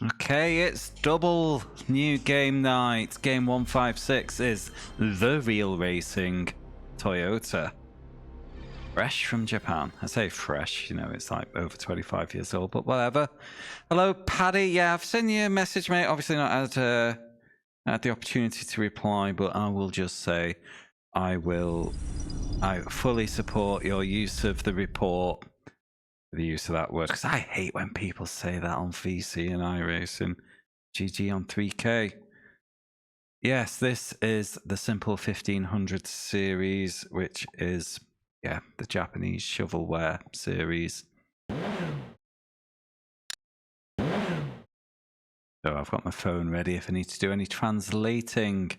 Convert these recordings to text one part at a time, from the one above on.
Okay, it's double new game night. Game 156 is the real racing Toyota. Fresh from Japan. I say fresh, you know, it's like over 25 years old, but whatever. Hello, Paddy. Yeah, I've sent you a message, mate. Obviously not had the opportunity to reply, but I will just say I fully support your use of the report. The use of that word, because I hate when people say that on VC and iRacing. GG on 3K. Yes, this is the Simple 1500 series, which is, yeah, the Japanese shovelware series. So I've got my phone ready if I need to do any translating.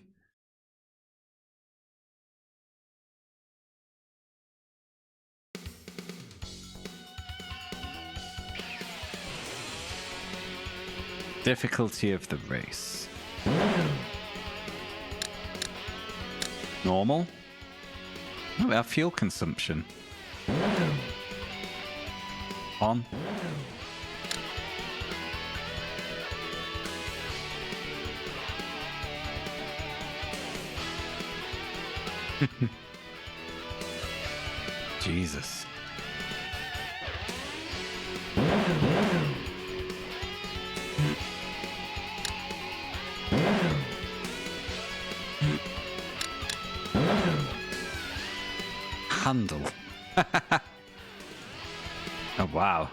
Difficulty of the race. Normal. Oh, we have fuel consumption. On. Jesus. Handle. Oh, wow.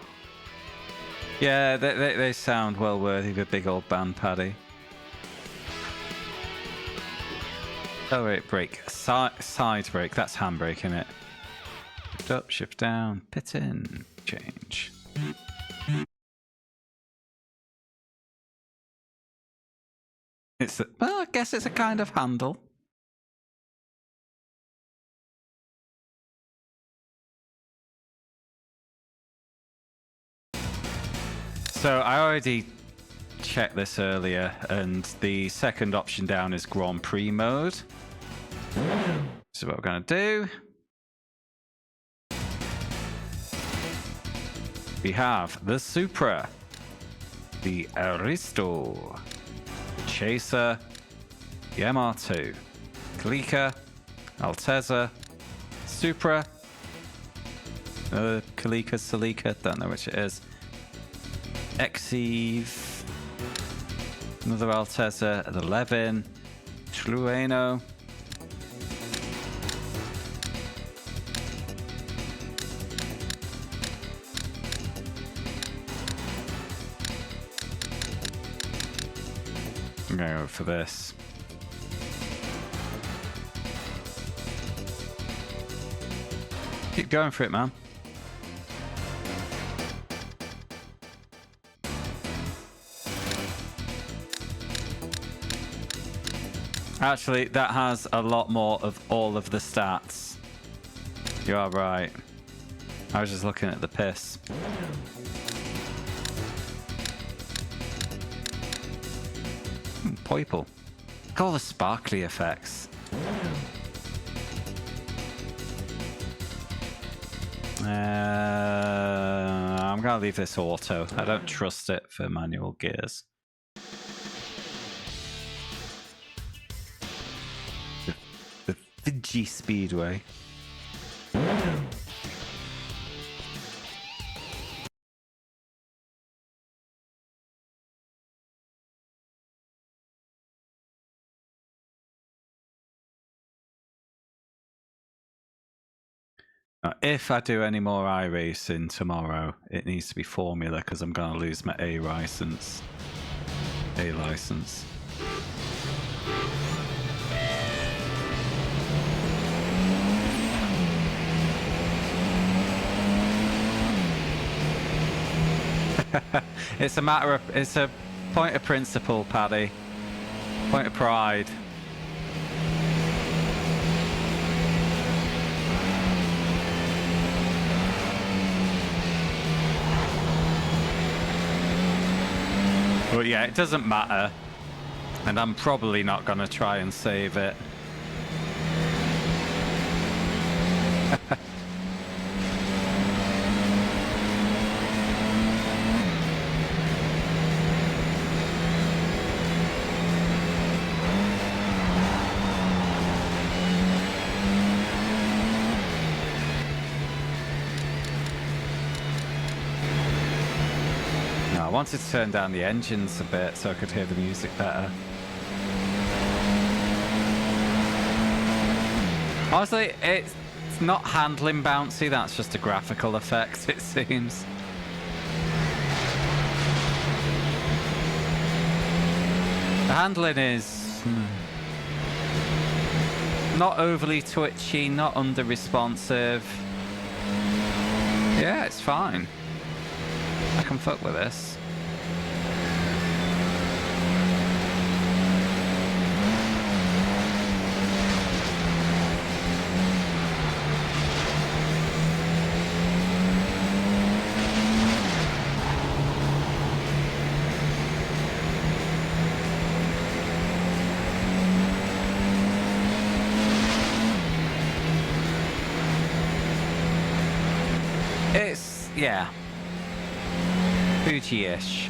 Yeah, they sound well worthy of a big old band, Paddy. Accelerate brake. Side brake. That's handbrake, isn't it? Shift up, shift down, pit in, change. Well, I guess it's a kind of handle. So I already checked this earlier, and the second option down is Grand Prix mode. So what we're going to do, we have the Supra, the Aristo, Chaser, the MR2, Kalika, Altezza, Supra, another Kalika, Celica, don't know which it is, Exeve, another Altezza at 11, Trueno, I'm going to go for this. Keep going for it, man. Actually, that has a lot more of all of the stats. You are right. I was just looking at the piss. Purple. Look at all the sparkly effects. I'm gonna leave this auto. I don't trust it for manual gears. The Fiji Speedway. If I do any more iRacing tomorrow, it needs to be Formula because I'm going to lose my A license. It's a point of principle, Paddy. Point of pride. But yeah, it doesn't matter. And I'm probably not going to try and save it. wanted to turn down the engines a bit so I could hear the music better. Honestly, it's not handling bouncy, that's just a graphical effect, it seems. The handling is not overly twitchy, not under-responsive. Yeah, it's fine. I can fuck with this. It's, yeah, Fuji-ish.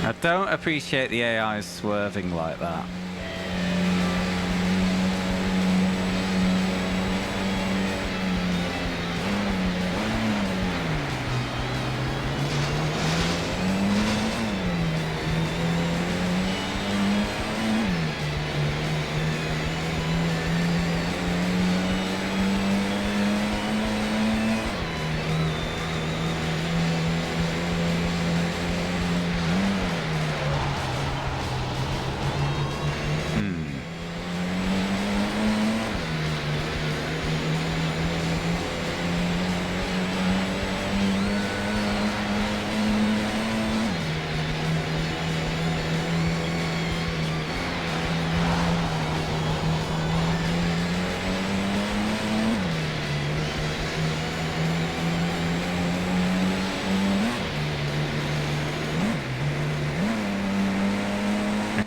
I don't appreciate the AI swerving like that.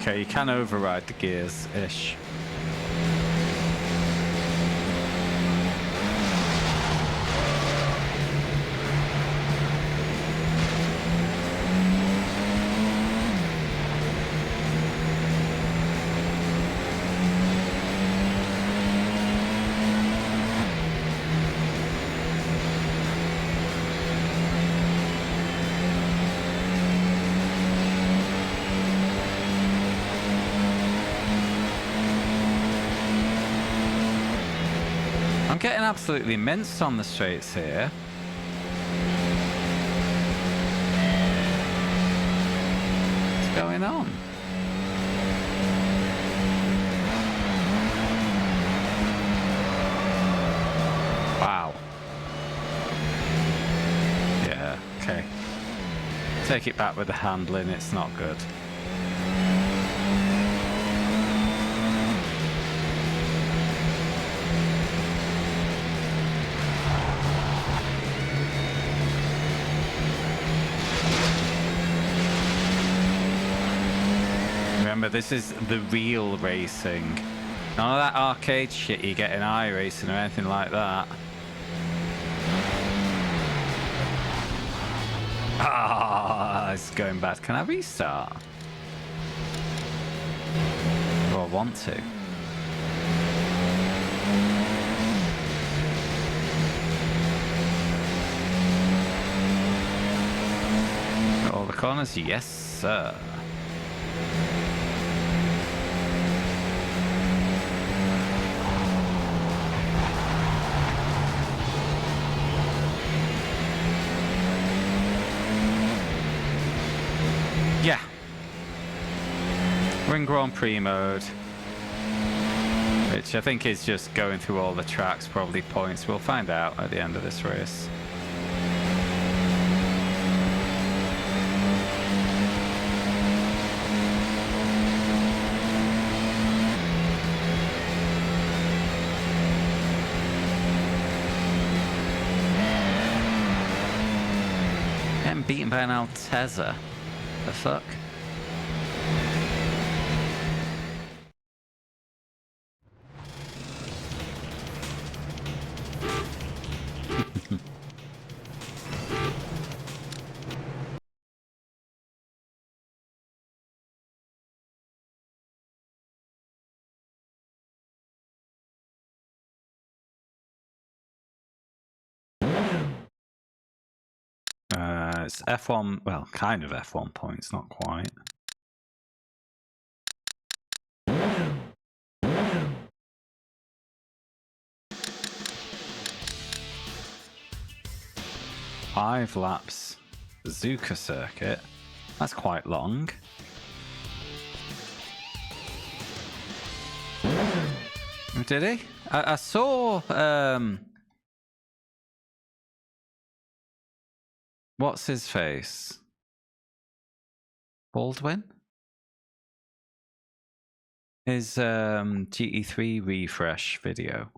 Okay, you can override the gears-ish. I'm getting absolutely minced on the straights here. What's going on? Wow. Yeah, okay. Take it back with the handling, it's not good. Remember, this is the real racing. None of that arcade shit you get in iRacing or anything like that. Ah, it's going bad. Can I restart? Do I want to? Got all the corners? Yes, sir. Yeah. We're in Grand Prix mode, which I think is just going through all the tracks, probably points. We'll find out at the end of this race. Getting beaten by an Altezza. The fuck? It's F1, well, kind of F1 points, not quite. Five laps Bazooka circuit. That's quite long. Did he? I saw what's his face? Baldwin? His GT3 refresh video.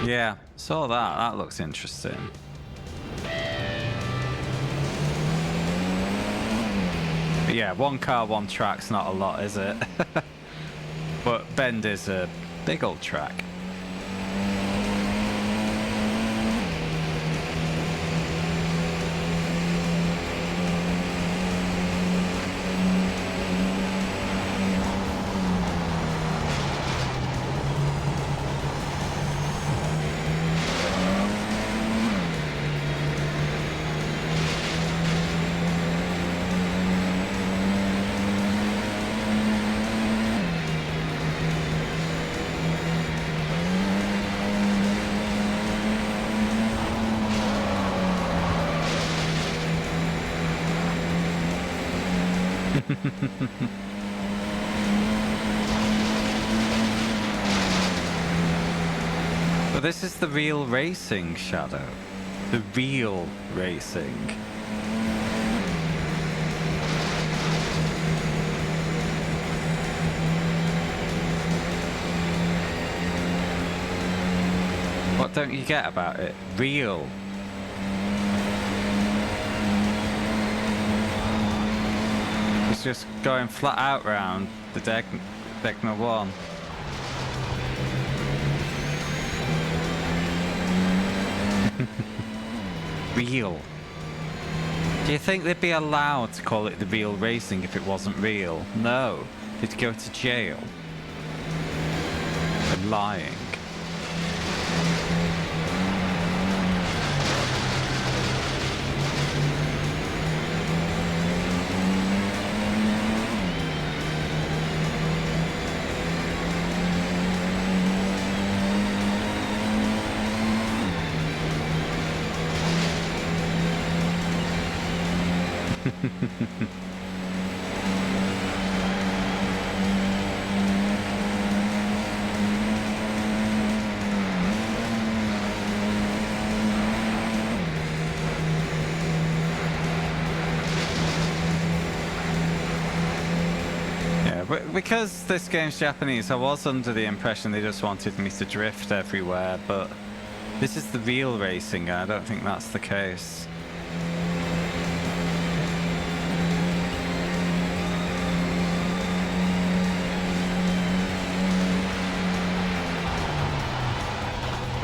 Yeah, saw that. That looks interesting. But yeah, one car, one track's not a lot, is it? But Bend is a big old track. But this is the real racing, Shadow. The real racing. What don't you get about it? Real. It's just going flat out round the Degna 1. Real. Do you think they'd be allowed to call it the real racing if it wasn't real? No. They'd go to jail. For lying. Because this game's Japanese, I was under the impression they just wanted me to drift everywhere, but this is the real racing, and I don't think that's the case.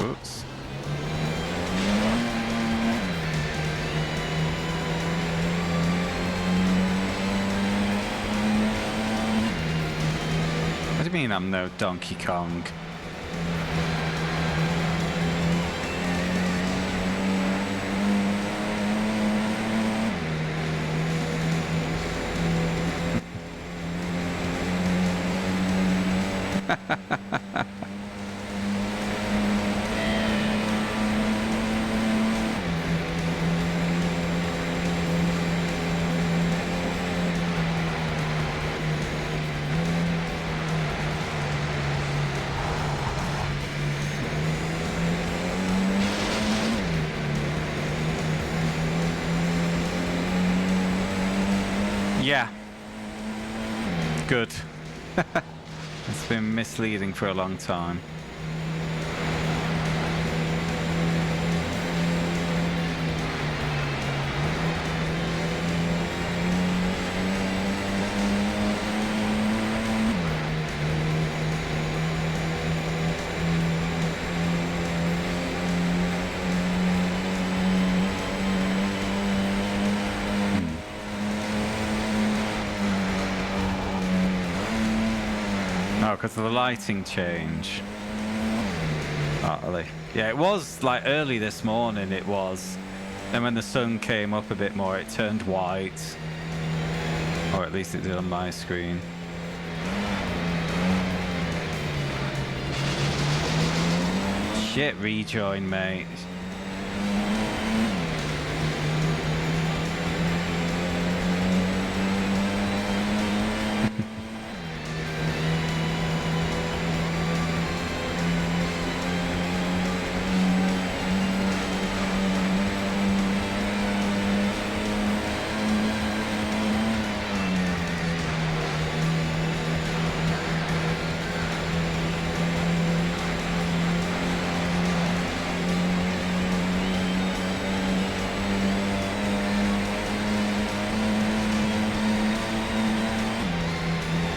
Oops. What do you mean I'm no Donkey Kong? Yeah. Good. It's been misleading for a long time. Oh, because of the lighting change. Partly. Yeah, it was like early this morning, it was. Then when the sun came up a bit more, it turned white. Or at least it did on my screen. Shit, rejoin, mate.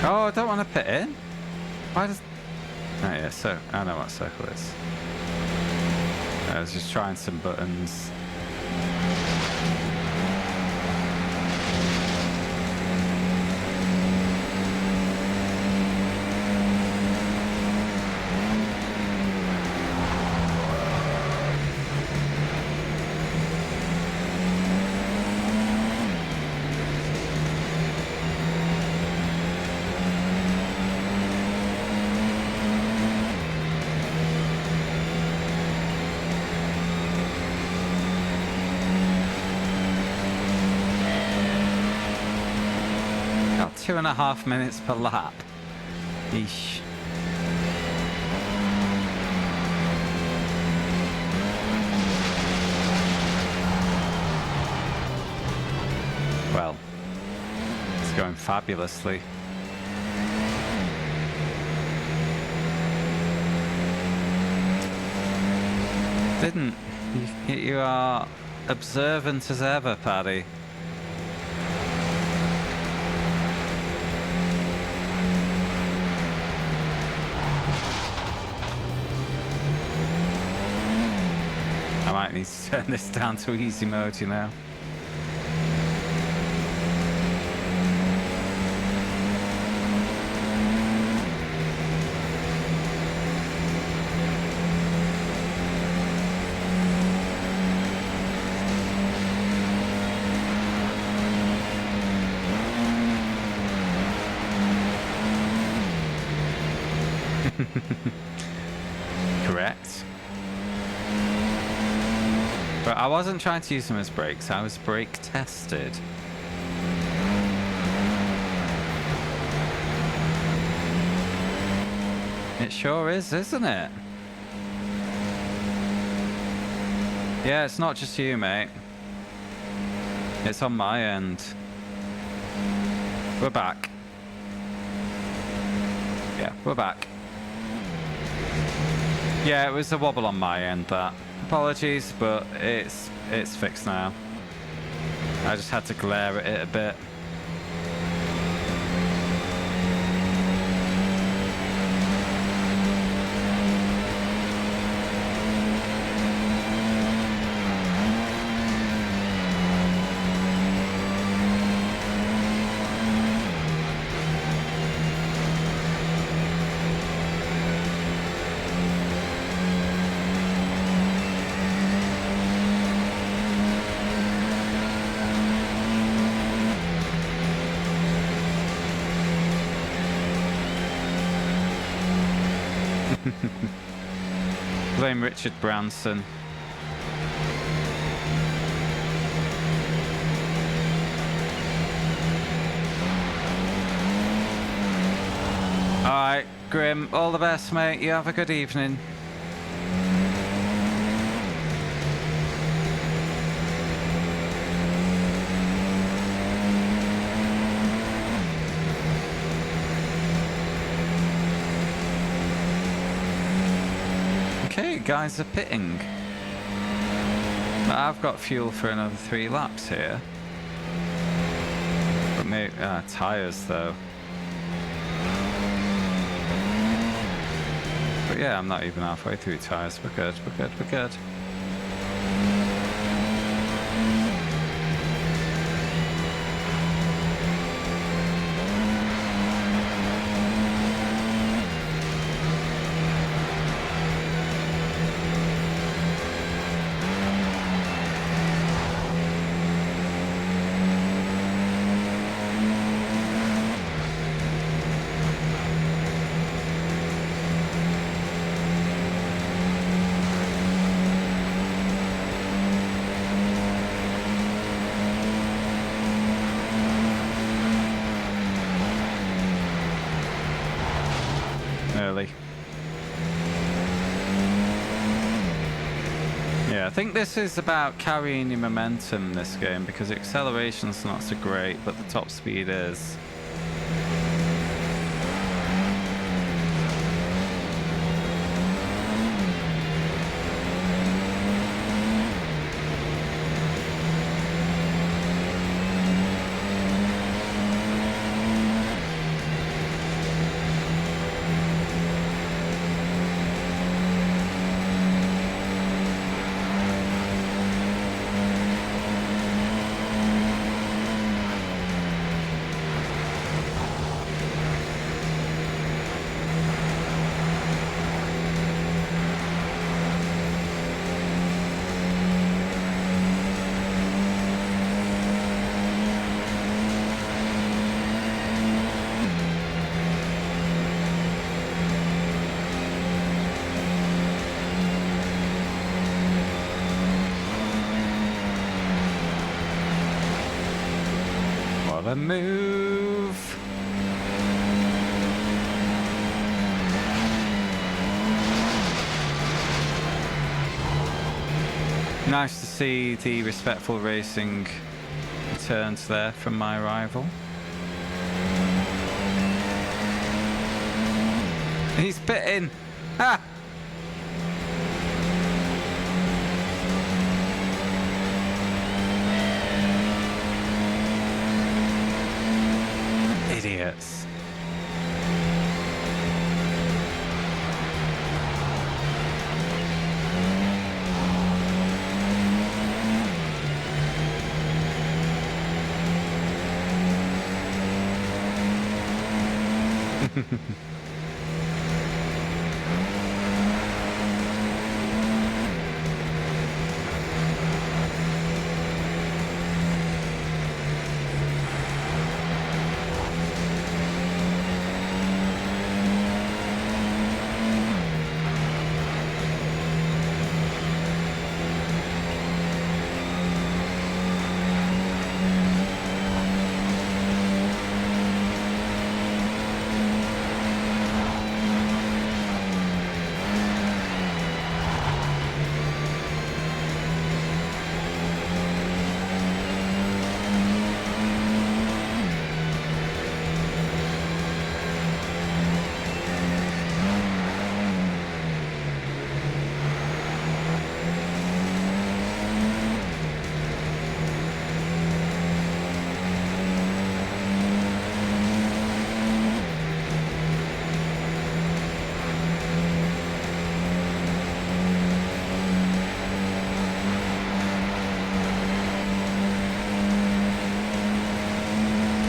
Oh, I don't want to put in. Why does... Oh yeah, so I know what circle is. I was just trying some buttons. About 2.5 minutes per lap. Eesh. Well, it's going fabulously. Didn't. You are observant as ever, Paddy. I might need to turn this down to easy mode, you know. Correct. But I wasn't trying to use them as brakes, I was brake tested. It sure is, isn't it? Yeah, it's not just you, mate. It's on my end. We're back. Yeah, we're back. Yeah, it was a wobble on my end, that. Apologies, but it's fixed now. I just had to glare at it a bit. Blame Richard Branson. Alright, Grim, all the best, mate. You have a good evening. Okay, guys are pitting. But I've got fuel for another 3 laps here. But maybe tyres though. But yeah, I'm not even halfway through tyres. We're good, we're good, we're good. early. Yeah, I think this is about carrying your momentum, this game, because acceleration's not so great, but the top speed is. What a move! Nice to see the respectful racing returns there from my rival. He's bitten! Ah! Idiots.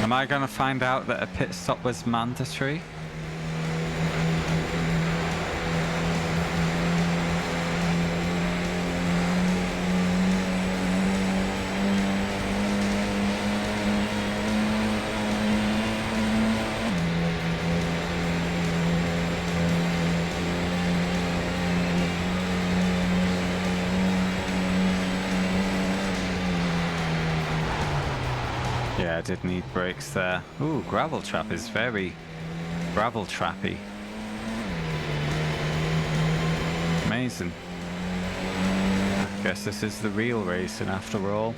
Am I going to find out that a pit stop was mandatory? Yeah, I did need brakes there. Ooh, gravel trap is very gravel trappy. Amazing. I guess this is the real racing after all.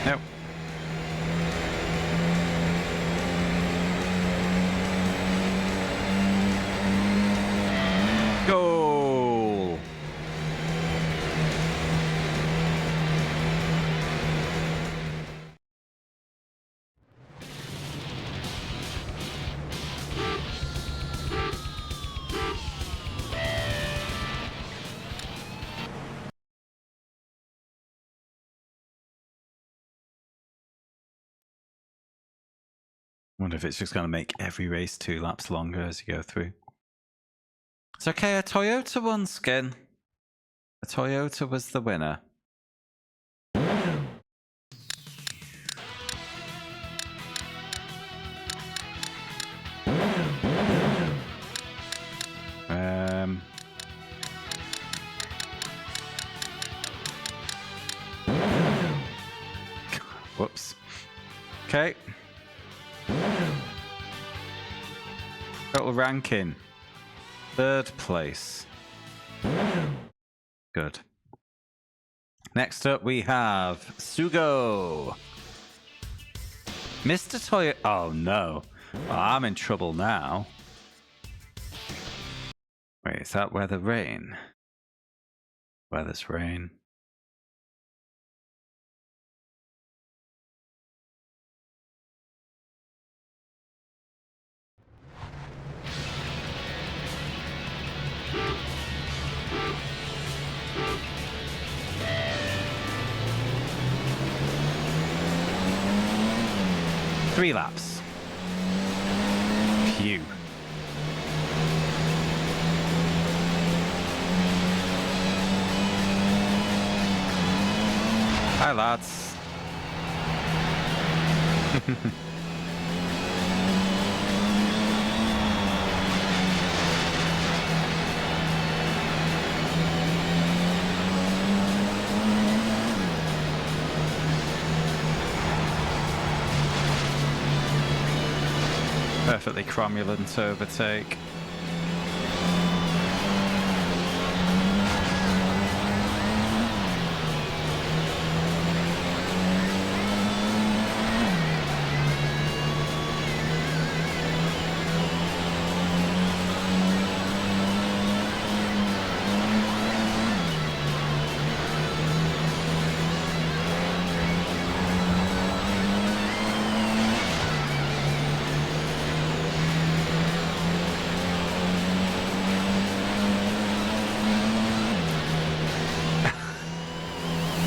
Nope. Goal! Wonder if it's just going to make every race 2 laps longer as you go through. It's okay, a Toyota won, Skin. A Toyota was the winner. Okay. Total ranking. 3rd place. Good. Next up we have Sugo. Mr. Toy. Oh no. Oh, I'm in trouble now. Wait, is that weather rain? Weather's rain. Three laps. Phew. Hi, lads. Perfectly cromulent overtake.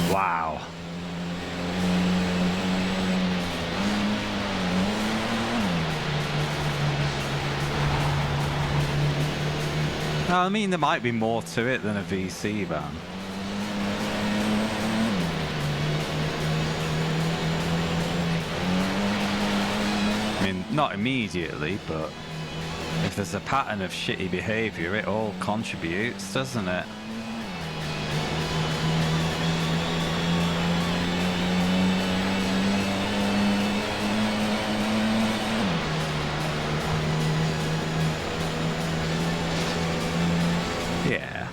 Wow. I mean, there might be more to it than a VC van. I mean, not immediately, but if there's a pattern of shitty behaviour, it all contributes, doesn't it? Yeah.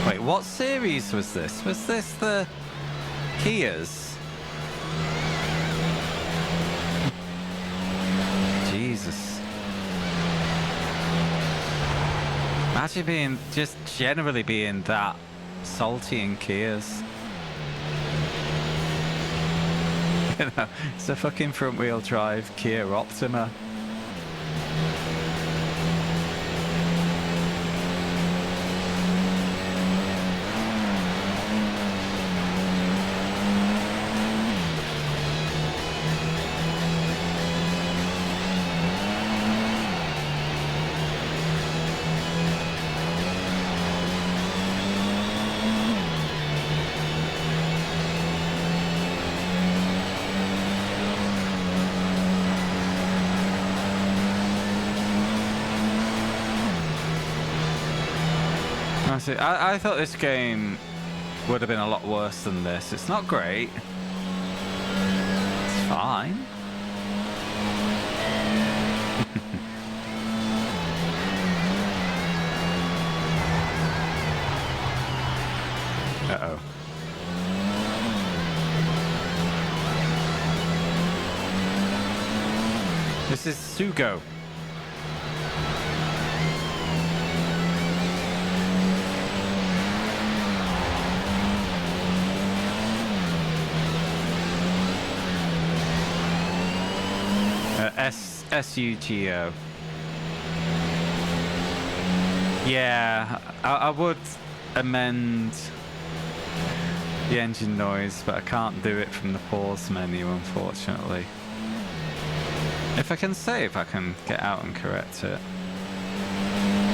Wait, what series was this? Was this the Kias? Jesus. Imagine being, just generally being that salty in Kias. You know, it's a fucking front wheel drive Kia Optima. I thought this game would have been a lot worse than this. It's not great. It's fine. Uh-oh. This is Sugo. SUGO. Yeah, I would amend the engine noise, but I can't do it from the pause menu, unfortunately. If I can save, I can get out and correct it.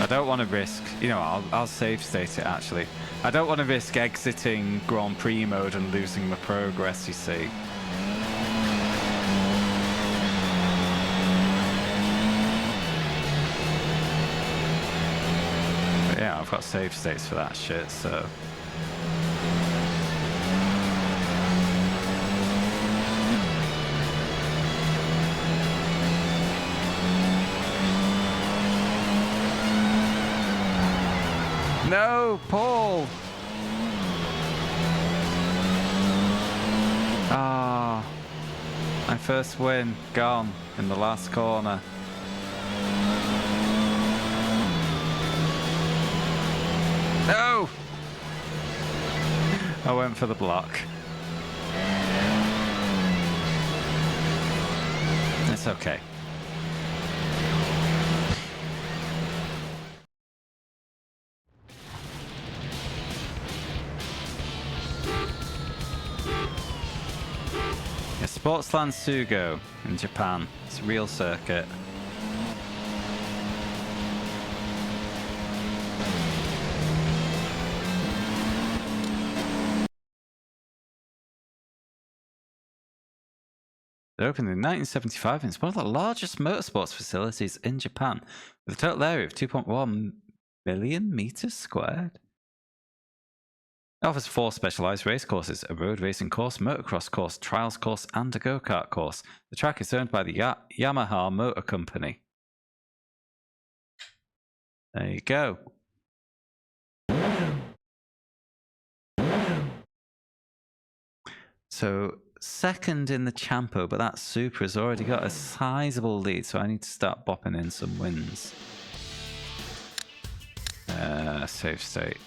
I don't want to risk, you know, I'll save state it actually. I don't want to risk exiting Grand Prix mode and losing the progress, you see. But yeah, I've got save states for that shit, so. No, Paul! Ah, my first win gone in the last corner. No! I went for the block. It's okay. Sportsland Sugo in Japan. It's a real circuit. It opened in 1975 and it's one of the largest motorsports facilities in Japan, with a total area of 2.1 million meters squared. It offers 4 specialized race courses, a road racing course, motocross course, trials course, and a go-kart course. The track is owned by the Yamaha Motor Company. There you go. So, second in the Champo, but that Supra has already got a sizable lead, so I need to start bopping in some wins. Save state.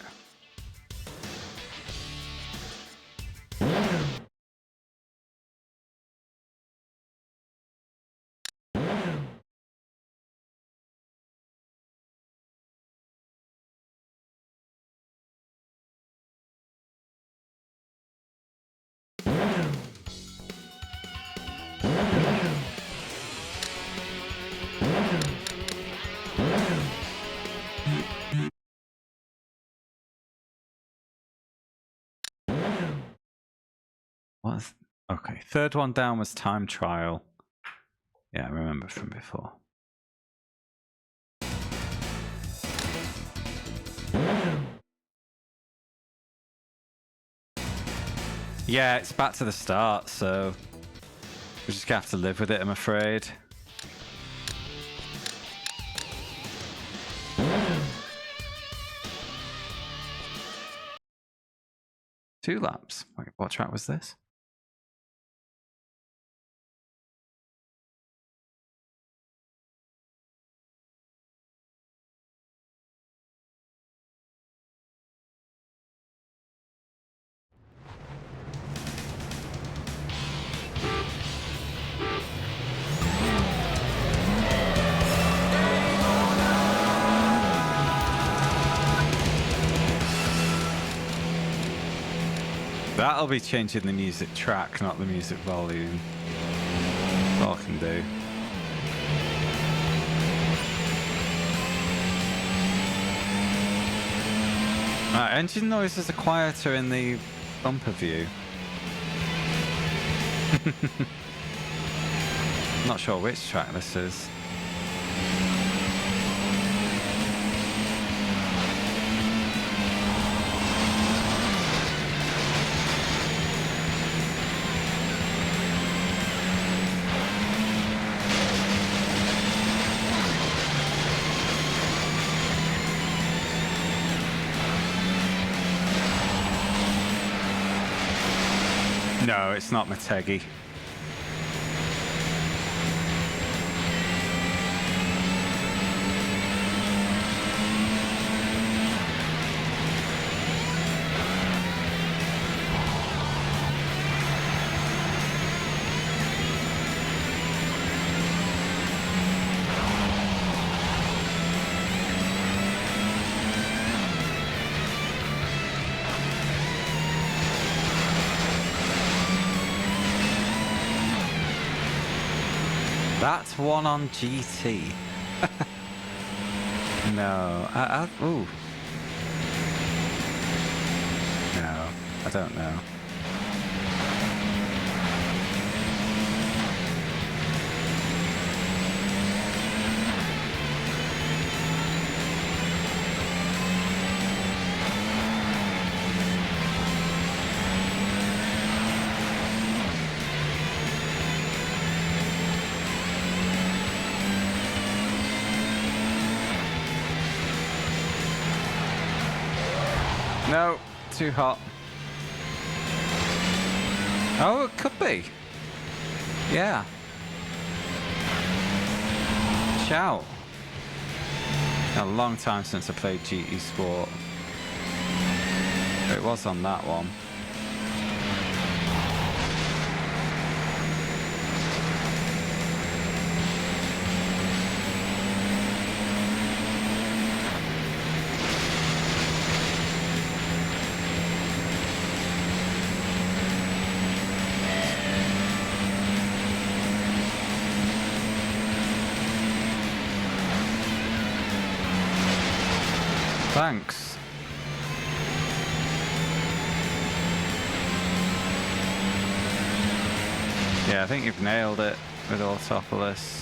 Okay, third one down was time trial. Yeah, I remember from before. Yeah, it's back to the start, so we're just gonna have to live with it, I'm afraid. Two laps. Wait, what track was this? That'll be changing the music track, not the music volume. That's all I can do. Engine noises are quieter in the bumper view. Not sure which track this is. No, it's not Motegi. That's one on GT. No, ooh. No, I don't know. No, too hot. Oh, it could be. Yeah. Shout. A long time since I played GT Sport. It was on that one. Thanks. Yeah, I think you've nailed it with Autopolis.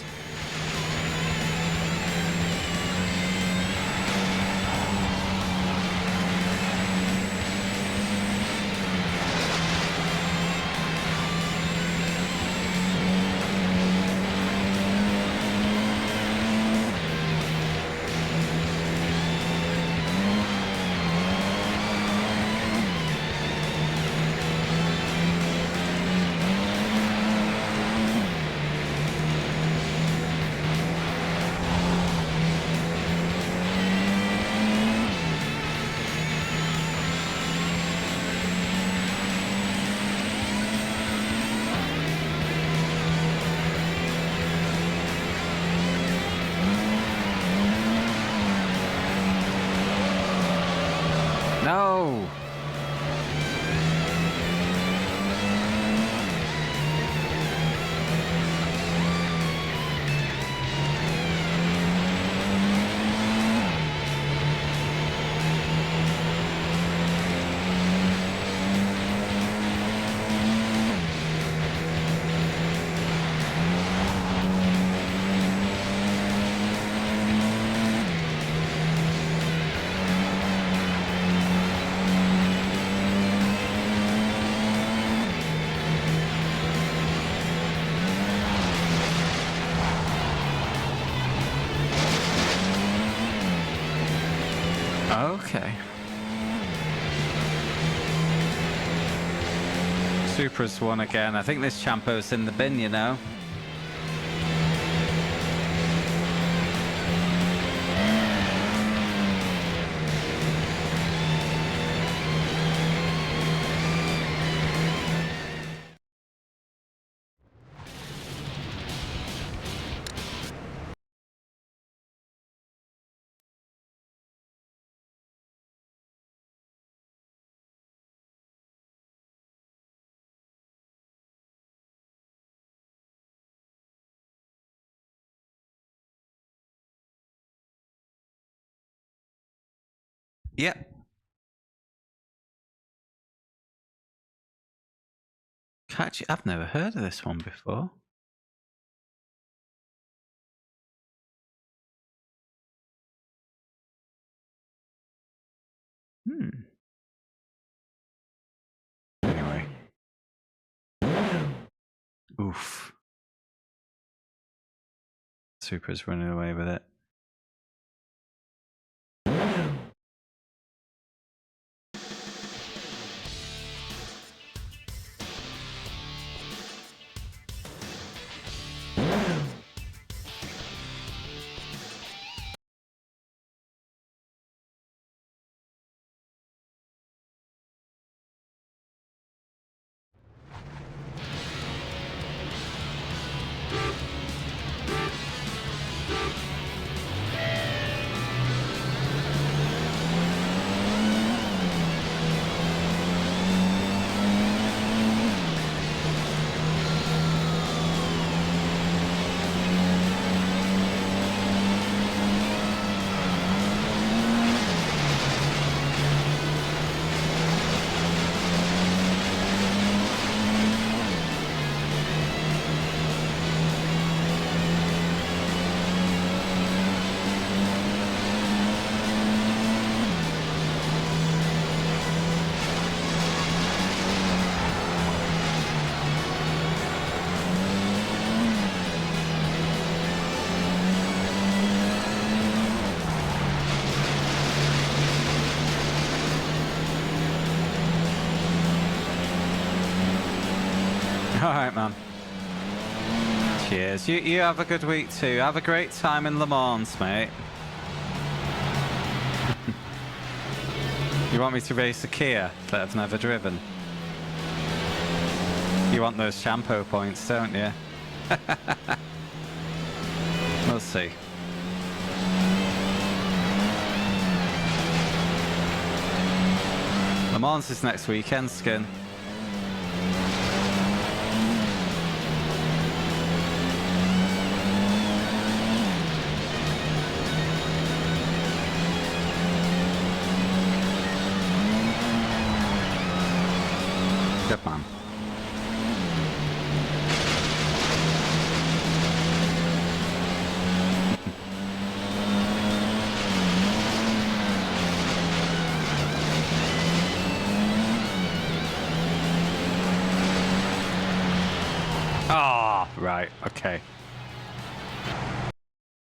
No! Okay. Supra's won again. I think this Champo's in the bin, you know. Yep. Actually, I've never heard of this one before. Anyway. Oof. Supra's running away with it. Alright, man. Cheers. You have a good week too. Have a great time in Le Mans, mate. You want me to race a Kia that I've never driven? You want those shampoo points, don't you? We'll see. Le Mans is next weekend, Skin. Good man. Ah, right, okay.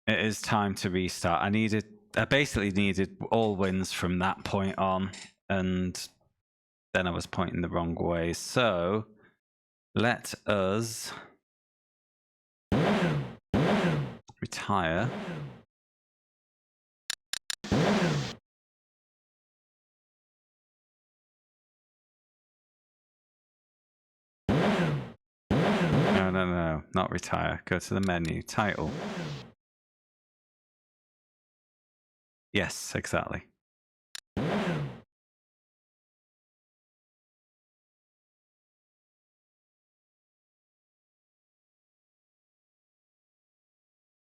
It is time to restart. I basically needed all wins from that point on, and then I was pointing the wrong way. So let us retire. No, not retire. Go to the menu. Title. Yes, exactly.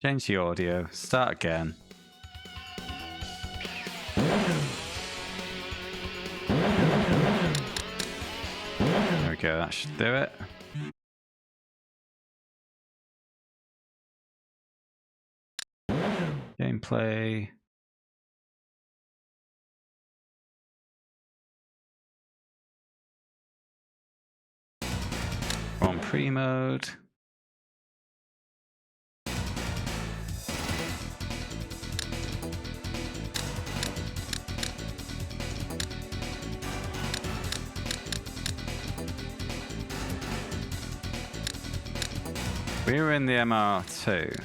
Change the audio. Start again. There we go. That should do it. Gameplay. Grand Prix mode. We were in the MR2.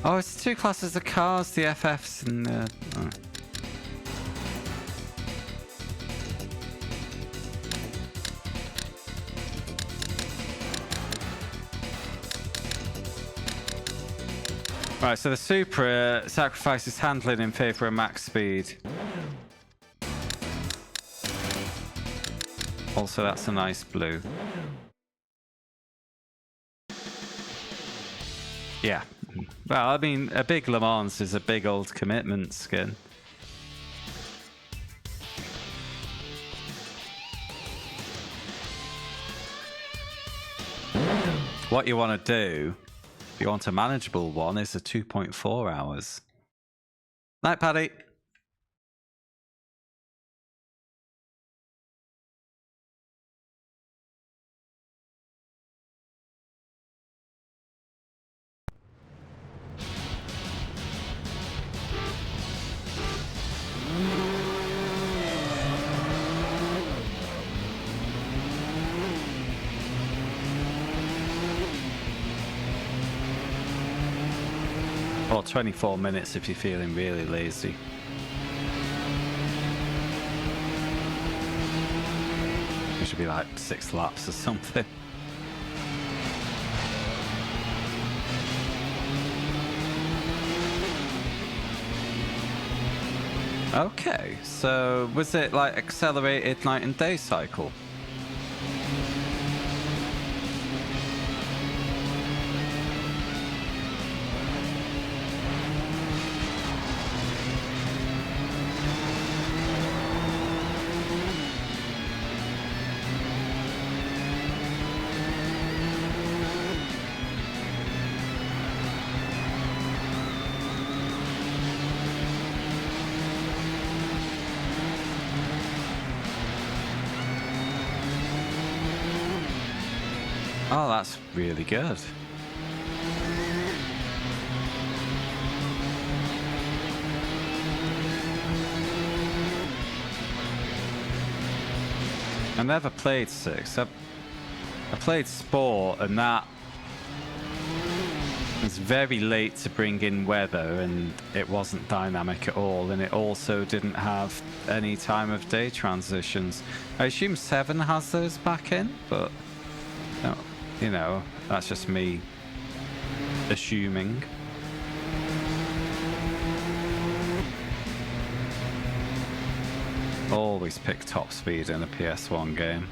Oh, it's two classes of cars, the FFs and the... Oh. Right, so the Supra sacrifices handling in favour of max speed. Also, that's a nice blue. Yeah. Well, I mean, a big Le Mans is a big old commitment, Skin. What you want to do, if you want a manageable one, is a 2.4 hours. Night, Paddy. Or 24 minutes if you're feeling really lazy. It should be like 6 laps or something. Okay, so was it like accelerated night and day cycle? Oh, that's really good. I never played 6. I played Sport, and that was very late to bring in weather, and it wasn't dynamic at all, and it also didn't have any time of day transitions. I assume 7 has those back in, but no, you know, that's just me assuming. Always pick top speed in a PS1 game.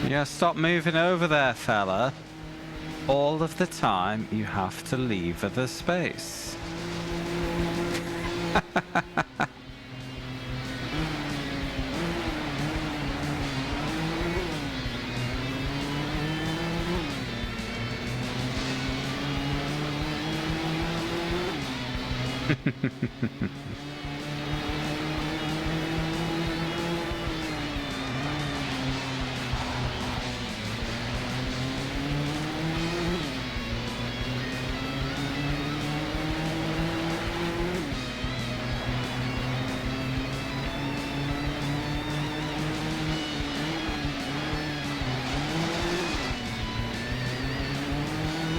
Yeah, stop moving over there, fella. All of the time, you have to leave the space.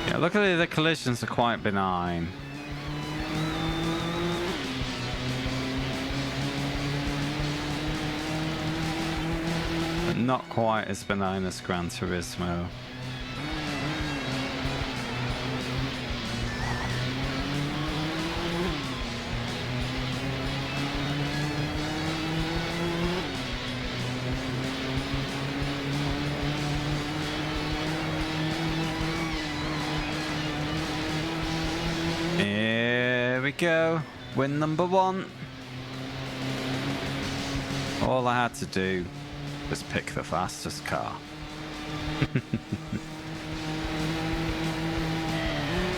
Yeah, luckily the collisions are quite benign. But not quite as benign as Gran Turismo. Here we go. Win number 1. All I had to do was pick the fastest car.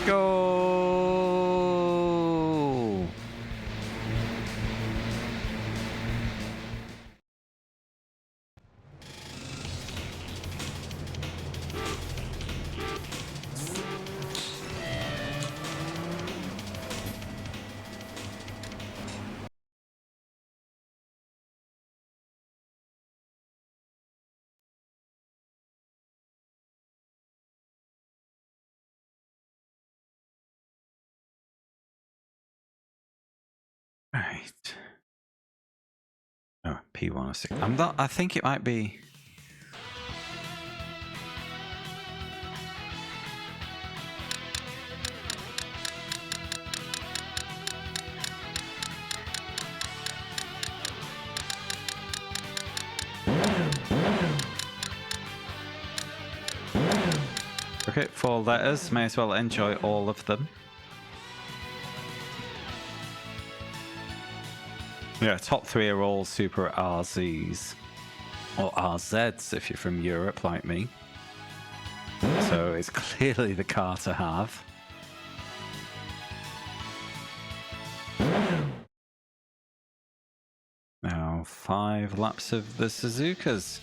Go! Right. Oh, P106. I'm not. I think it might be. Okay, 4 letters. May as well enjoy all of them. Yeah, top 3 are all Super RZs. Or RZs if you're from Europe like me. So it's clearly the car to have. now 5 laps of the Suzukas.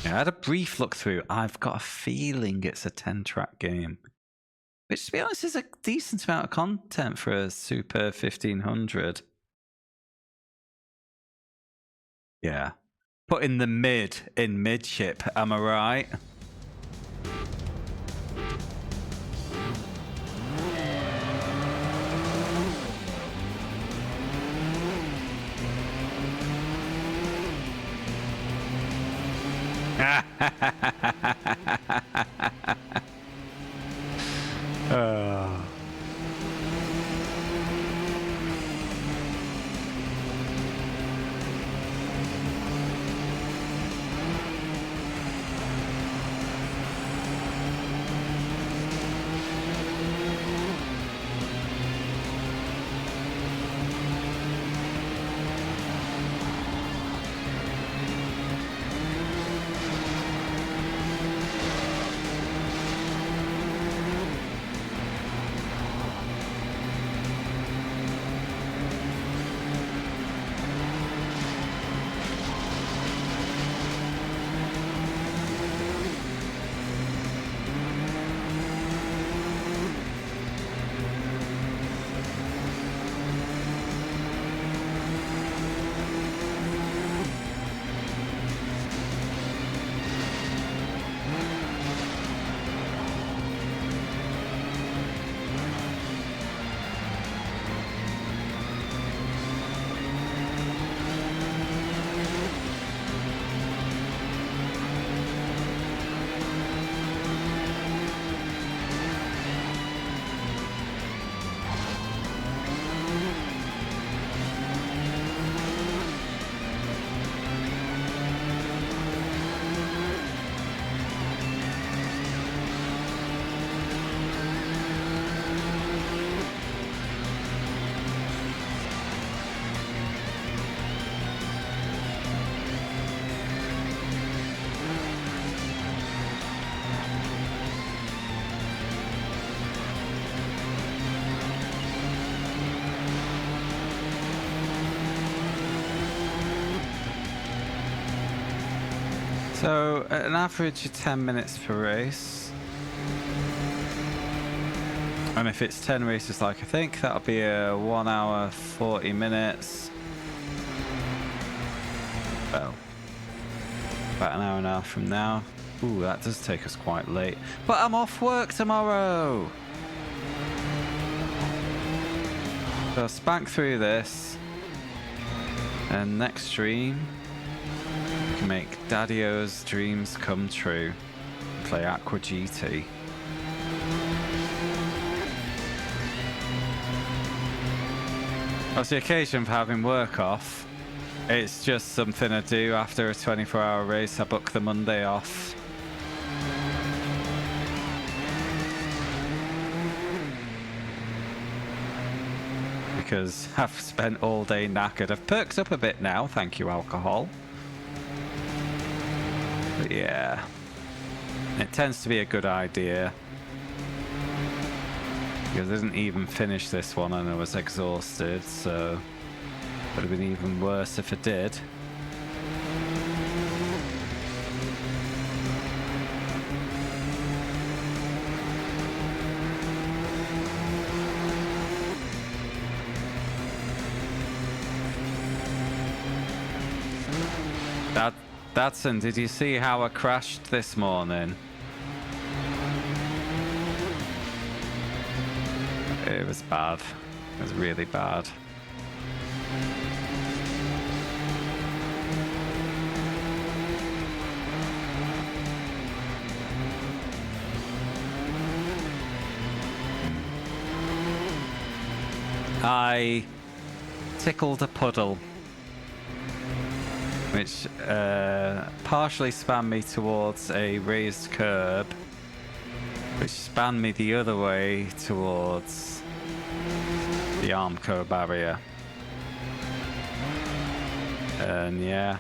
Yeah, I had a brief look through. I've got a feeling it's a 10-track game. Which, to be honest, is a decent amount of content for a Super 1500. Yeah. Put in the midship, am I right? So, at an average of 10 minutes per race. And if it's 10 races like I think, that'll be a 1 hour, 40 minutes. Well, about an hour and a half from now. Ooh, that does take us quite late. But I'm off work tomorrow! So I'll spank through this. And next stream, we can make Daddy-O's dreams come true. Play Aqua GT. That's the occasion for having work off. It's just something I do after a 24-hour race. I book the Monday off. Because I've spent all day knackered. I've perked up a bit now, thank you, alcohol. But yeah, it tends to be a good idea. Because I didn't even finish this one and I was exhausted, so it would have been even worse if I did. Datsun, did you see how I crashed this morning? It was bad. It was really bad. I tickled a puddle, which partially span me towards a raised curb, which span me the other way towards the Armco barrier. And yeah.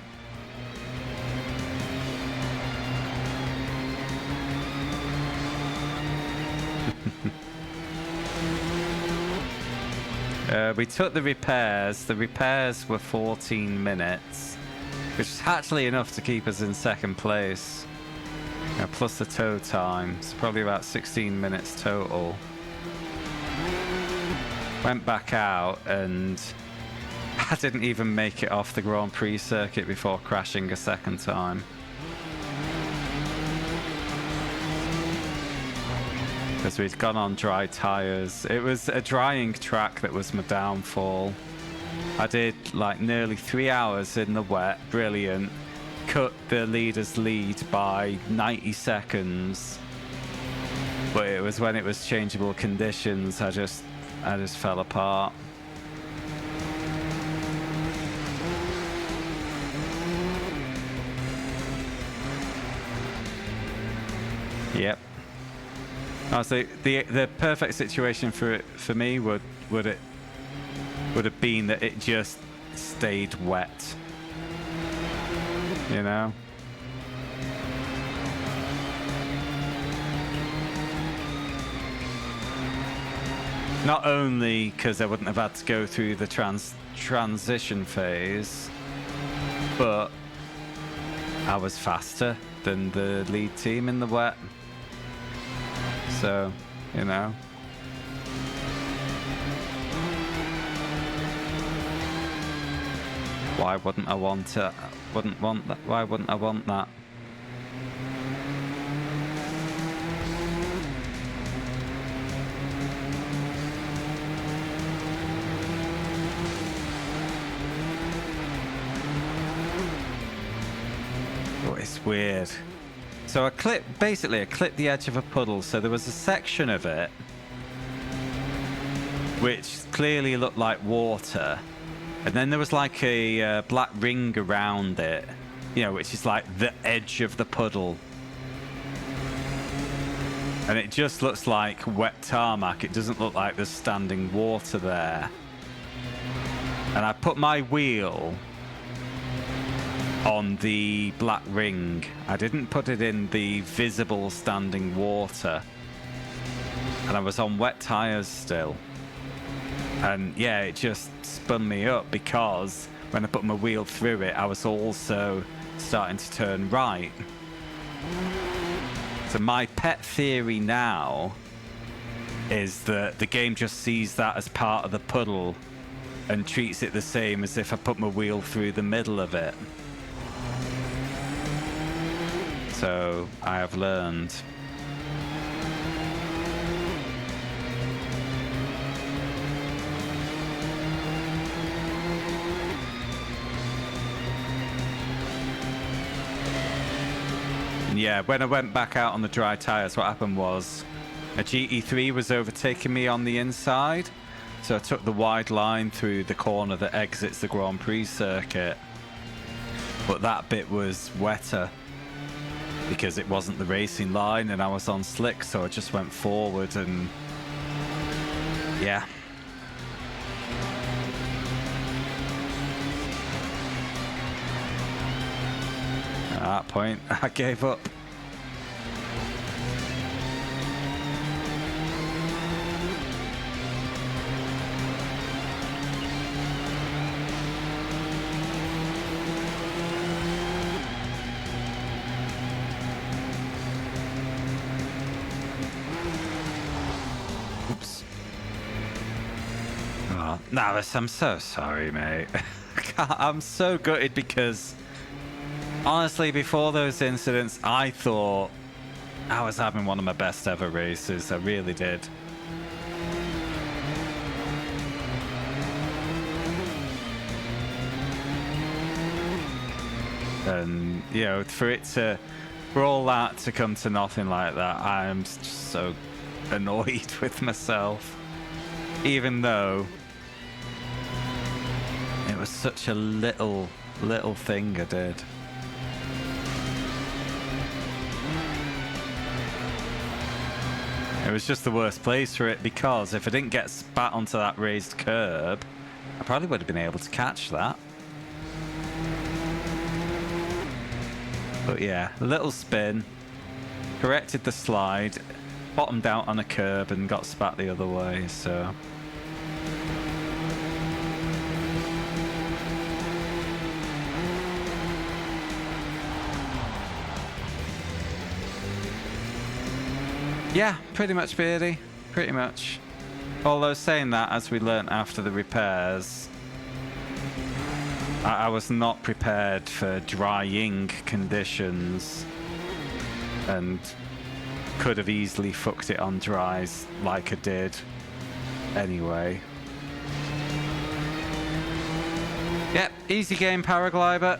We took the repairs. The repairs were 14 minutes, which is actually enough to keep us in second place. Plus the tow time. It's probably about 16 minutes total. Went back out and I didn't even make it off the Grand Prix circuit before crashing a second time. Because we'd gone on dry tyres. It was a drying track that was my downfall. I did like nearly 3 hours in the wet, brilliant. Cut the leader's lead by 90 seconds. But it was when it was changeable conditions, I just fell apart. Yep. So the perfect situation for me would have been that it just stayed wet. You know? Not only because I wouldn't have had to go through the transition phase, but I was faster than the lead team in the wet. So, you know. Why wouldn't I want it? Wouldn't want that. Why wouldn't I want that? Oh, it's weird. So I clipped the edge of a puddle, so there was a section of it which clearly looked like water, and then there was like a black ring around it, you know, which is like the edge of the puddle, and it just looks like wet tarmac. It doesn't look like there's standing water there. And I put my wheel on the black ring. I didn't put it in the visible standing water, and I was on wet tires still. And yeah, it just spun me up because when I put my wheel through it, I was also starting to turn right. So my pet theory now is that the game just sees that as part of the puddle and treats it the same as if I put my wheel through the middle of it. So I have learned. And yeah, when I went back out on the dry tyres, what happened was a GT3 was overtaking me on the inside. So I took the wide line through the corner that exits the Grand Prix circuit. But that bit was wetter because it wasn't the racing line and I was on slick, so I just went forward and yeah. At that point, I gave up. Navis, I'm so sorry, mate. I'm so gutted because, honestly, before those incidents, I thought I was having one of my best ever races. I really did. And, you know, for all that to come to nothing like that, I'm just so annoyed with myself. Even though it was such a little thing I did. It was just the worst place for it because if I didn't get spat onto that raised curb, I probably would have been able to catch that. But yeah, a little spin, corrected the slide, bottomed out on a curb and got spat the other way, so... Yeah, pretty much, Beardy. Pretty much. Although saying that, as we learnt after the repairs, I was not prepared for drying conditions and could have easily fucked it on dries like I did anyway. Yep, easy game, Paraglider.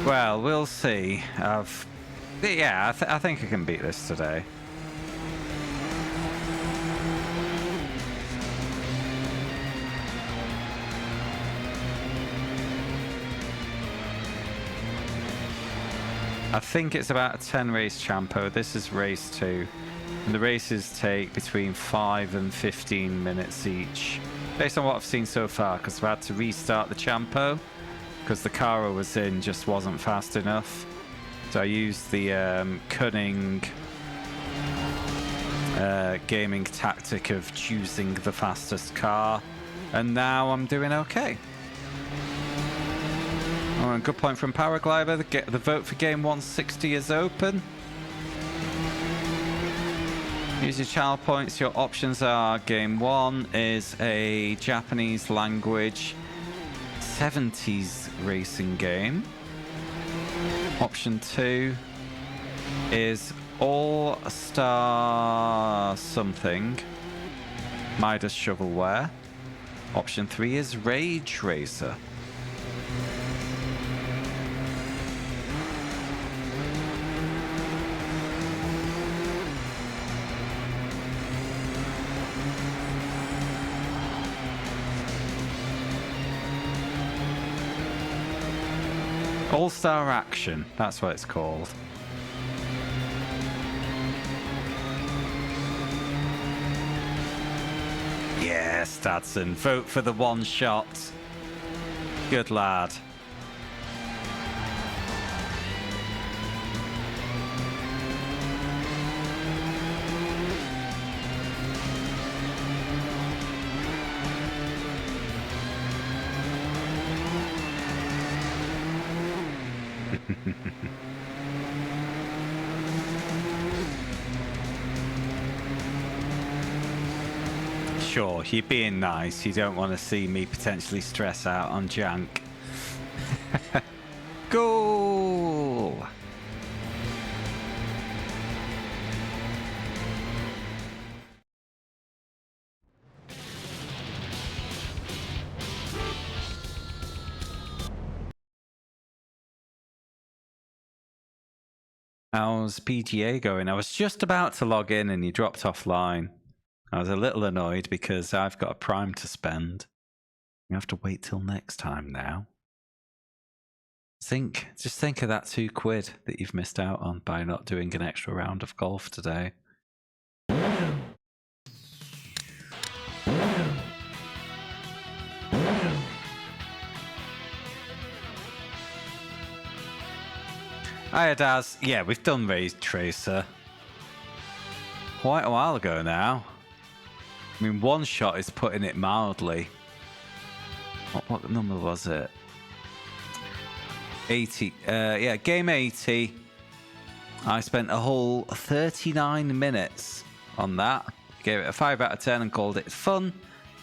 Well, we'll see. Yeah, I think I can beat this today. I think it's about a 10 race champo. This is race 2. And the races take between 5 and 15 minutes each. Based on what I've seen so far, because I've had to restart the champo. Because the car I was in just wasn't fast enough. So I used the cunning gaming tactic of choosing the fastest car. And now I'm doing okay. Oh, good point from Paraglider. The vote for game 160 is open. Use your channel points. Your options are: game 1 is a Japanese language 70s racing game. Option 2 is All-Star something, Midas Shovelware. Option 3 is Rage Racer. All-Star Action, that's what it's called. Yes, Dadson, vote for the one shot. Good lad. Sure, you're being nice. You don't want to see me potentially stress out on jank. Goal! How's PGA going? I was just about to log in and you dropped offline. I was a little annoyed because I've got a Prime to spend. You have to wait till next time now. Just think of that £2 that you've missed out on by not doing an extra round of golf today. Hiya, Daz. Yeah, we've done Rage Tracer quite a while ago now. I mean, one shot is putting it mildly. What number was it? 80. Yeah, game 80. I spent a whole 39 minutes on that. Gave it a 5 out of 10 and called it fun,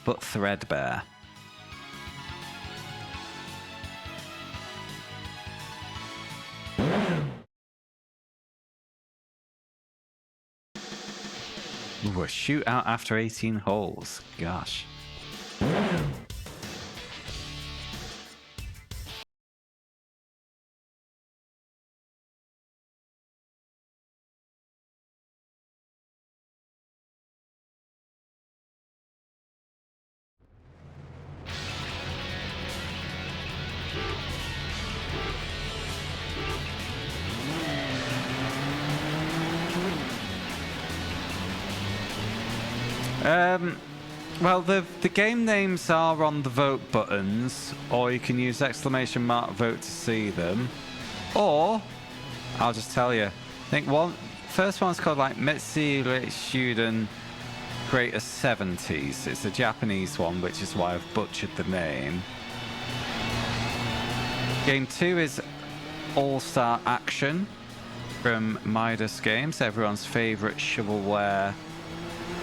but threadbare. Ooh, a shootout after 18 holes. Gosh. Well, the game names are on the vote buttons, or you can use !vote to see them. Or, I'll just tell you, think first one's called like Metsuri Shuden Greater 70s. It's a Japanese one, which is why I've butchered the name. Game 2 is All-Star Action from Midas Games, everyone's favorite shovelware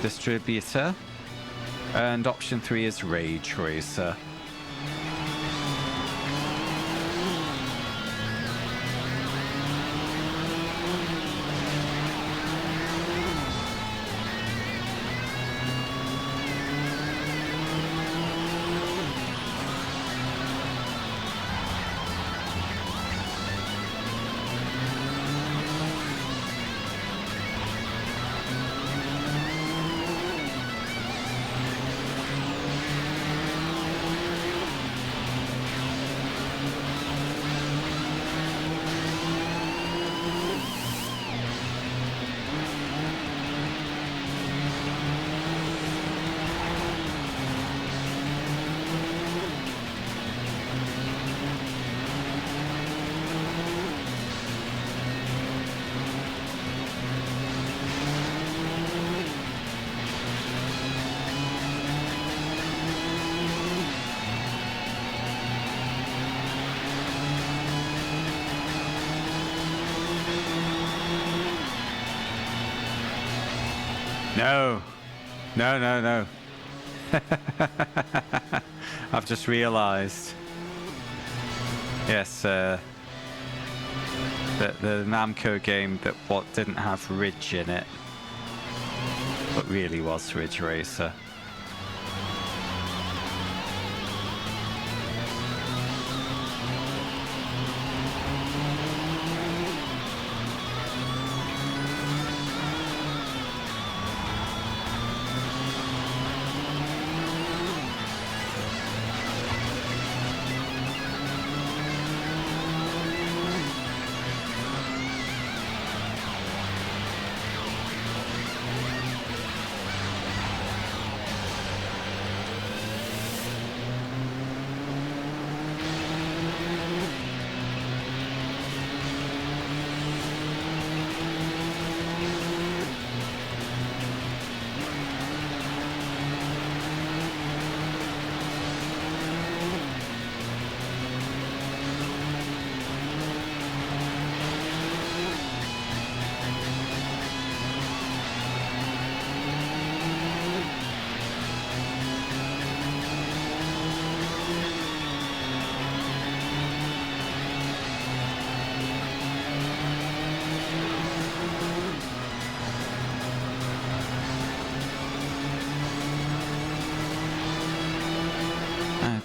distributor. And option 3 is Rage Racer. No. No, no, no. I've just realised. Yes, the Namco game that didn't have Ridge in it, but really was Ridge Racer.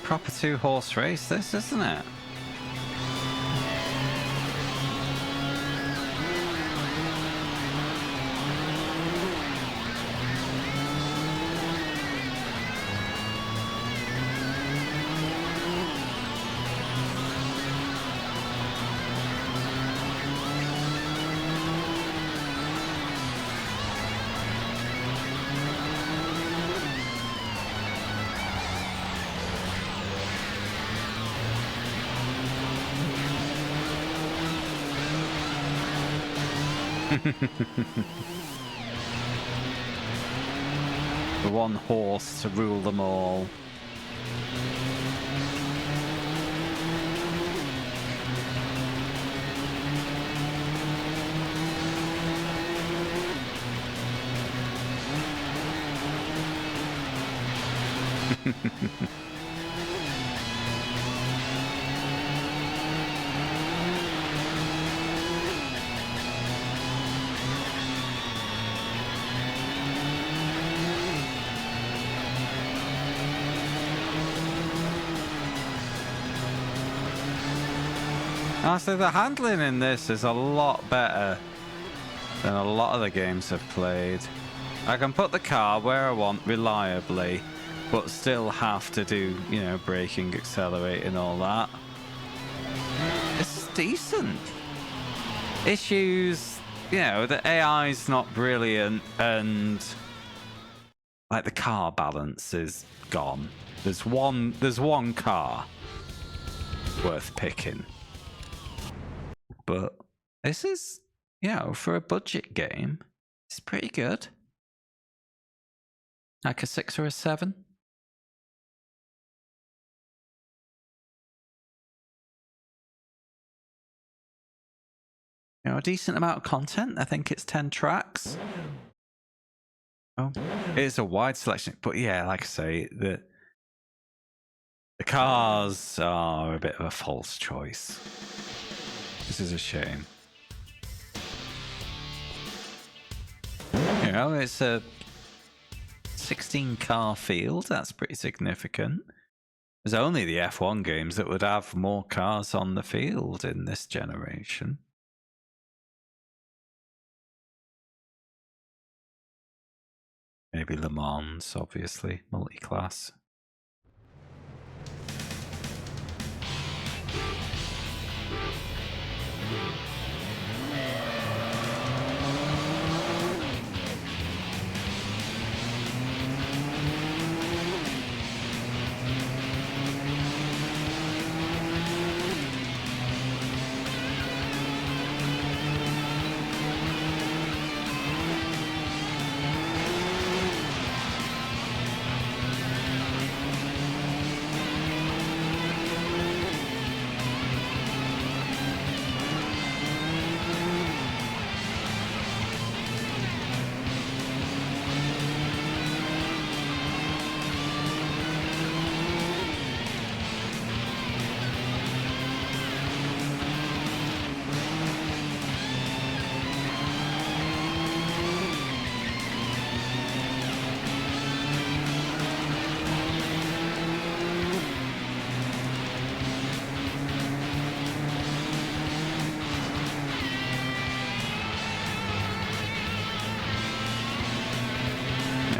Proper 2-horse race, this, isn't it? The one horse to rule them all. So the handling in this is a lot better than a lot of the games I've played. I can put the car where I want reliably, but still have to do, you know, braking, accelerating, all that. It's decent. Issues, you know, the AI's not brilliant, and like the car balance is gone. There's one car worth picking. But this is, for a budget game, it's pretty good. Like a 6 or a 7. A decent amount of content. I think it's 10 tracks. Oh, it is a wide selection, but yeah, like I say, the cars are a bit of a false choice. This is a shame. It's a 16 car field. That's pretty significant. There's only the F1 games that would have more cars on the field in this generation. Maybe Le Mans, obviously, multi-class.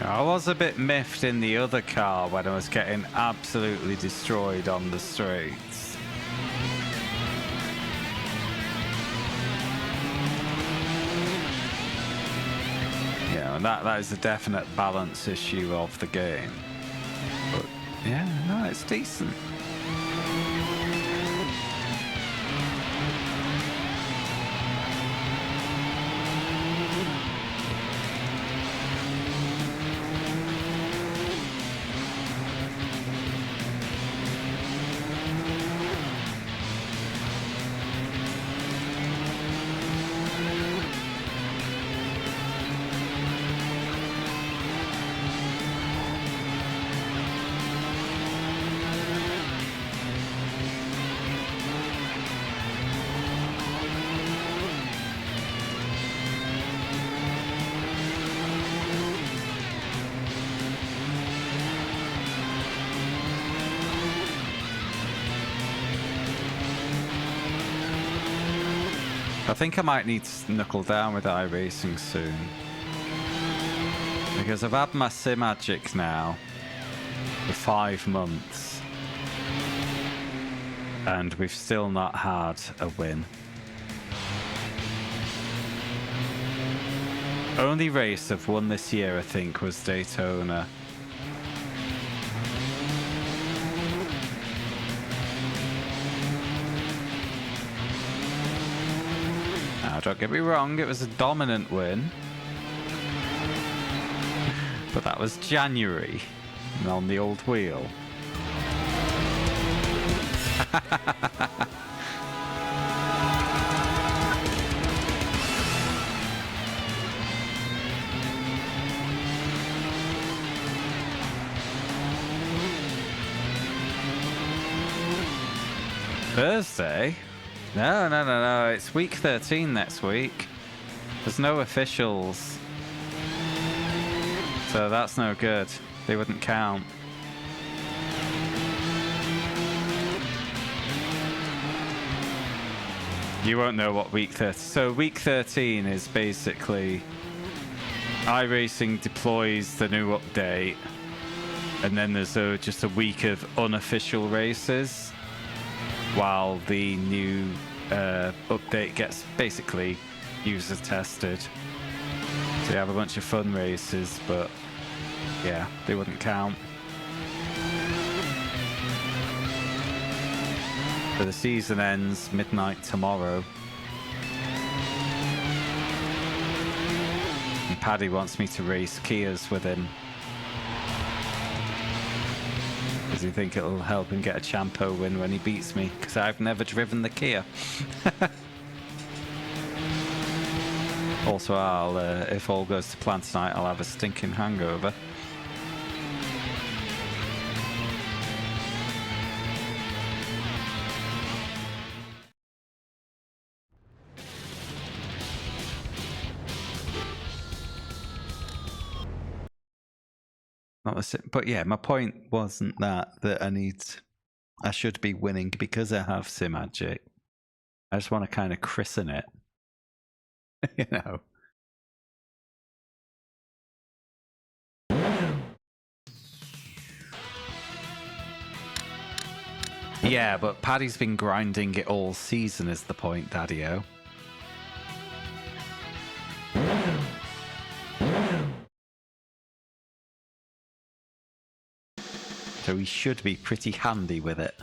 I was a bit miffed in the other car when I was getting absolutely destroyed on the straights. And that is a definite balance issue of the game. But yeah, no, it's decent. I think I might need to knuckle down with iRacing soon. Because I've had my Simagic now for 5 months. And we've still not had a win. Only race I've won this year, I think, was Daytona. Don't get me wrong, it was a dominant win. But that was January, and on the old wheel. Thursday? No. It's week 13 next week. There's no officials. So that's no good. They wouldn't count. You won't know what week 13... So week 13 is basically... iRacing deploys the new update. And then there's just a week of unofficial races. While the new update gets basically user tested. So you have a bunch of fun races, but yeah, they wouldn't count. So the season ends midnight tomorrow. Paddy wants me to race Kias with him. Does he think it'll help him get a Champo win when he beats me? Because I've never driven the Kia. Also, I'll, if all goes to plan tonight, I'll have a stinking hangover. Not the, but yeah, my point wasn't that I should be winning because I have Simagic. I just want to kind of christen it. You know. Yeah, but Paddy's been grinding it all season is the point, Daddy-O. So he should be pretty handy with it.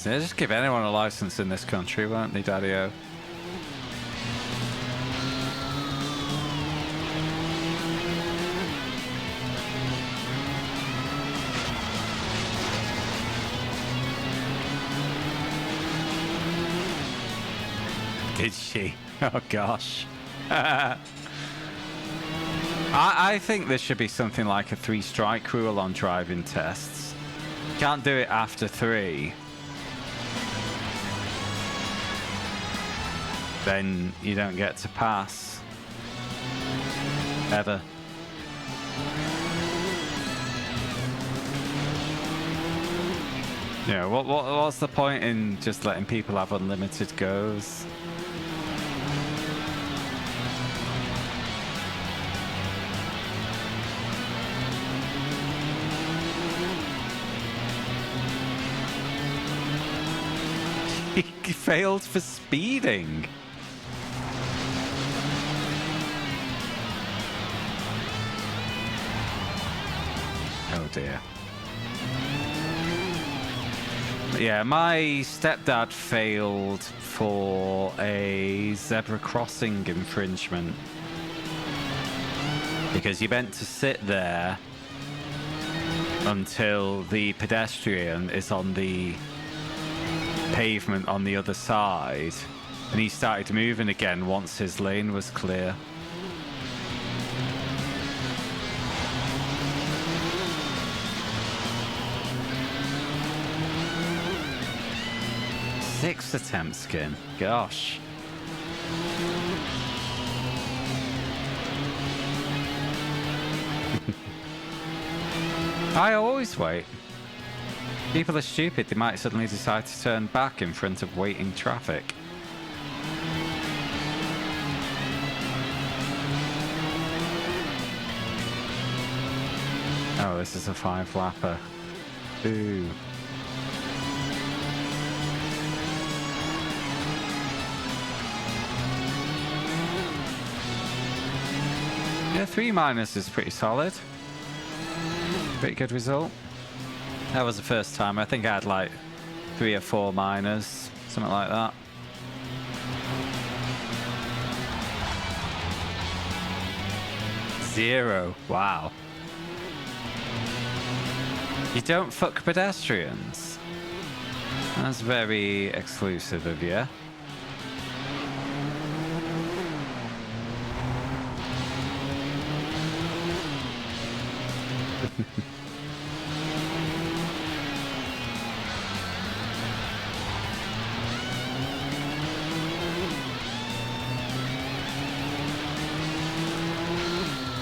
They'll just give anyone a license in this country, won't they, Daddy-O? Did she? Oh gosh. I think there should be something like a 3-strike rule on driving tests. Can't do it after 3. Then you don't get to pass. Ever. Yeah, what's the point in just letting people have unlimited goes? He failed for speeding. Oh dear. Yeah, my stepdad failed for a zebra crossing infringement because you meant to sit there until the pedestrian is on the pavement on the other side, and he started moving again once his lane was clear. Sixth attempt skin. Gosh. I always wait. People are stupid. They might suddenly decide to turn back in front of waiting traffic. Oh, this is a 5-lapper. Ooh. Yeah, 3 minus is pretty solid. Pretty good result. That was the first time. I think I had like 3 or 4 minors, something like that. Zero. Wow. You don't fuck pedestrians. That's very exclusive of you.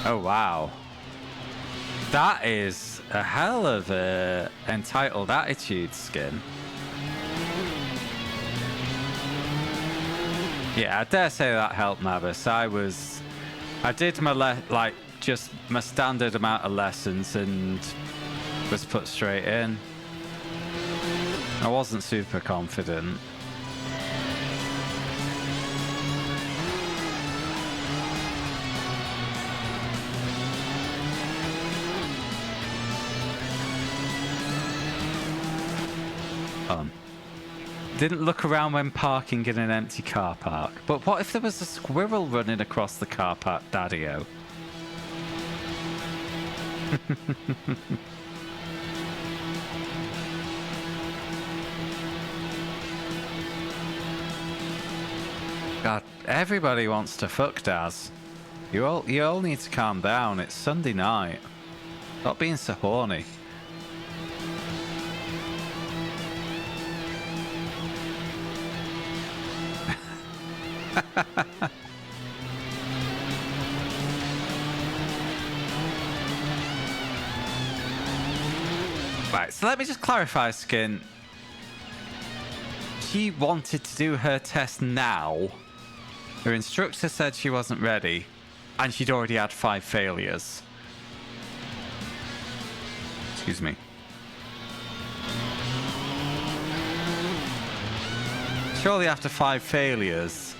Oh wow. That is a hell of a entitled attitude skin. Yeah, I dare say that helped, Mavis. I did my just my standard amount of lessons and was put straight in. I wasn't super confident. Didn't look around when parking in an empty car park. But what if there was a squirrel running across the car park, Daddy-o? God, everybody wants to fuck Daz. You all need to calm down. It's Sunday night. Stop being so horny. Right, so let me just clarify, Skin. She wanted to do her test now. Her instructor said she wasn't ready, and she'd already had 5 failures. Excuse me. Surely after 5 failures,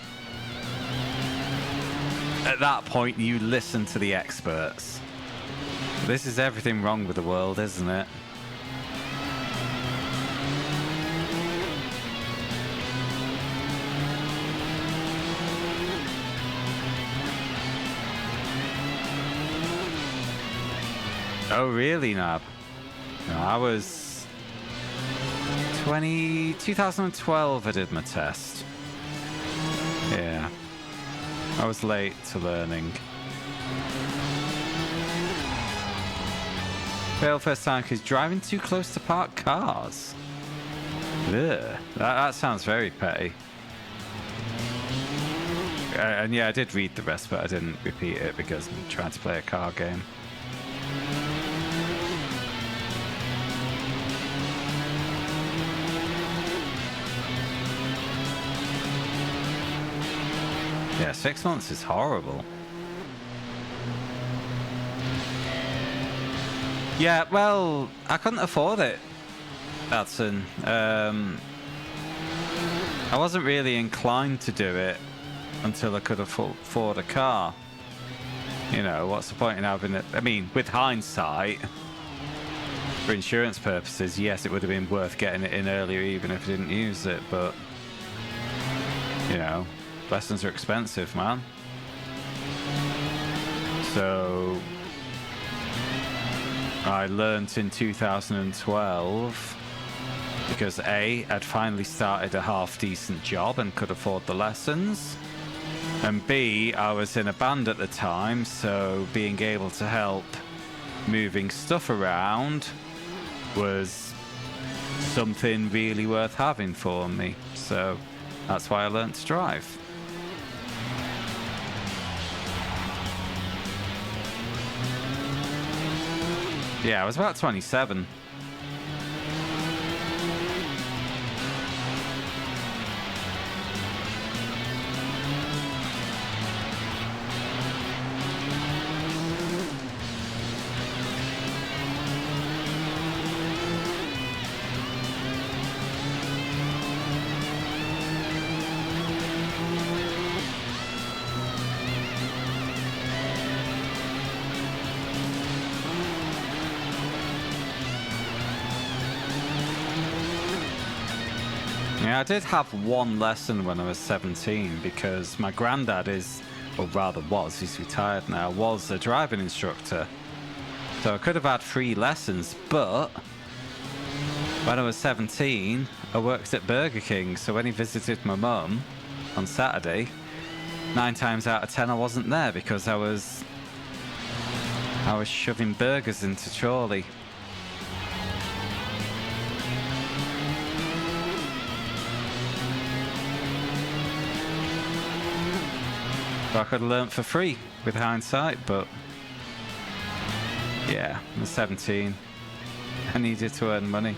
at that point you listen to the experts. This is everything wrong with the world, isn't it? Oh really, Nab? No, I was 2012 I did my test. Yeah. I was late to learning. Fail first time because driving too close to parked cars. Ugh, that sounds very petty. And yeah, I did read the rest, but I didn't repeat it because I'm trying to play a car game. Yeah, 6 months is horrible. Yeah, well, I couldn't afford it, Datsun. I wasn't really inclined to do it until I could afford a car. You know, what's the point in having it? I mean, with hindsight, for insurance purposes, yes, it would have been worth getting it in earlier even if I didn't use it, but, you know, lessons are expensive, man. So I learnt in 2012 because A, I'd finally started a half-decent job and could afford the lessons, and B, I was in a band at the time, so being able to help moving stuff around was something really worth having for me. So that's why I learnt to drive. Yeah, I was about 27. Yeah, I did have one lesson when I was 17 because my granddad is, or rather was, he's retired now, was a driving instructor. So I could have had 3 lessons, but when I was 17, I worked at Burger King. So when he visited my mum on Saturday, 9 times out of 10 I wasn't there because I was shoving burgers into trolley. I could have learnt for free with hindsight, but yeah, I was 17. I needed to earn money.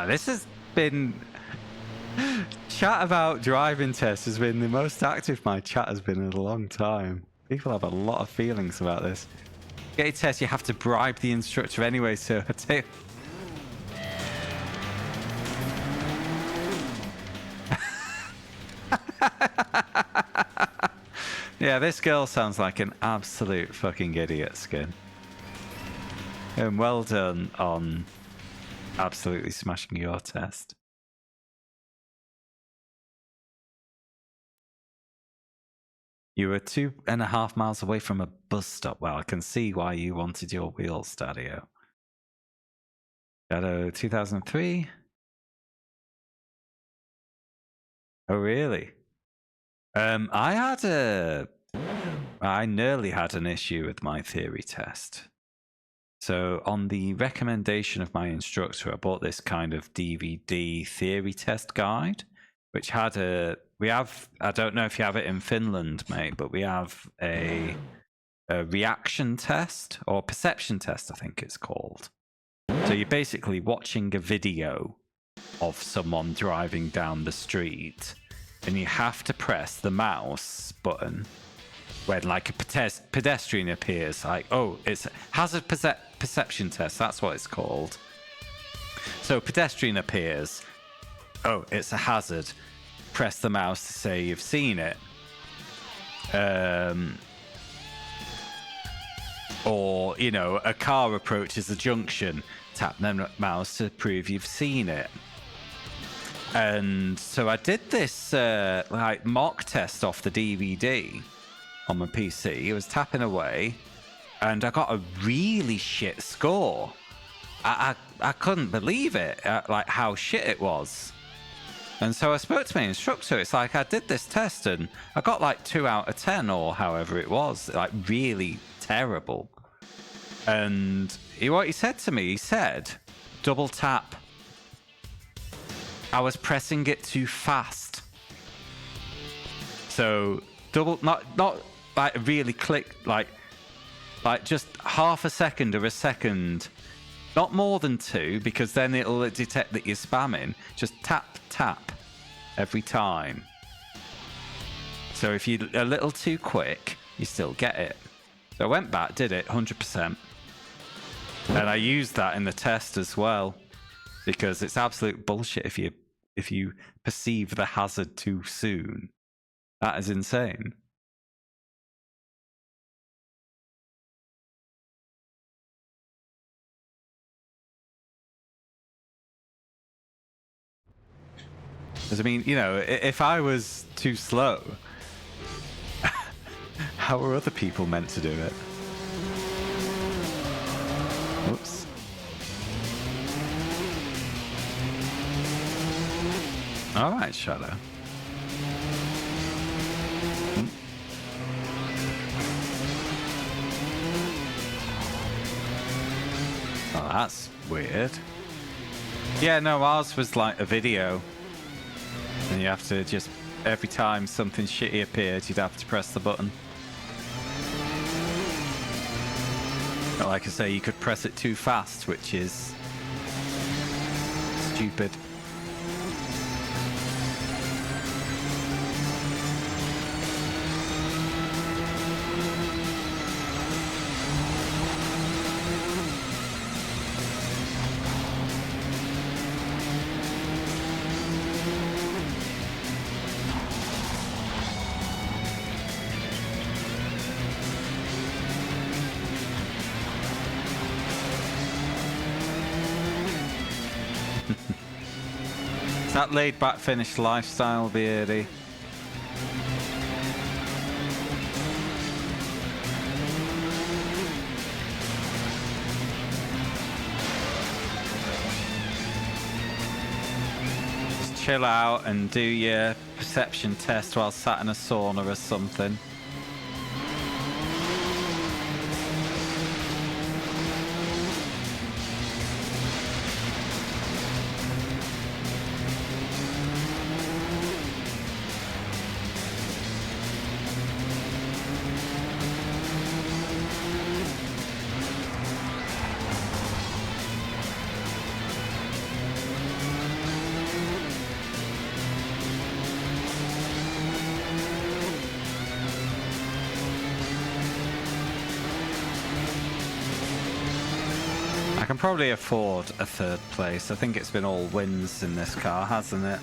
This has been... Chat about driving tests has been the most active my chat has been in a long time. People have a lot of feelings about this. Get a test, you have to bribe the instructor anyway, so I take... Yeah, this girl sounds like an absolute fucking idiot, Skin. And well done on absolutely smashing your test. You were 2.5 miles away from a bus stop. Well, I can see why you wanted your wheels, Daddy-O. Shadow 2003? Oh, really? I nearly had an issue with my theory test. So on the recommendation of my instructor, I bought this kind of DVD theory test guide, which had I don't know if you have it in Finland, mate, but we have a reaction test or perception test, I think it's called. So you're basically watching a video of someone driving down the street, and you have to press the mouse button when like a pedestrian appears. Like, oh, it's a hazard perception test. That's what it's called. So pedestrian appears. Oh, it's a hazard. Press the mouse to say you've seen it. Or, you know, a car approaches a junction. Tap the mouse to prove you've seen it. And so I did this like mock test off the DVD on my PC. It was tapping away, and I got a really shit score. I couldn't believe it, like how shit it was. And so I spoke to my instructor. It's like I did this test and I got like 2 out of 10 or however it was, like really terrible. And what he said to me, he said, double tap. I was pressing it too fast. So double, not like really click, like just half a second or a second, not more than 2, because then it'll detect that you're spamming. Just tap, tap every time. So if you're a little too quick, you still get it. So I went back, did it 100%. And I used that in the test as well, because it's absolute bullshit if you perceive the hazard too soon. That is insane. Because I mean, you know, if I was too slow, how are other people meant to do it? Oops. All right, Shadow. Oh, that's weird. Yeah, no, ours was like a video. And you have to just, every time something shitty appeared, you'd have to press the button. But like I say, you could press it too fast, which is stupid. That laid-back finished lifestyle, Beardy. Just chill out and do your perception test while sat in a sauna or something. I can probably afford a third place. I think it's been all wins in this car, hasn't it?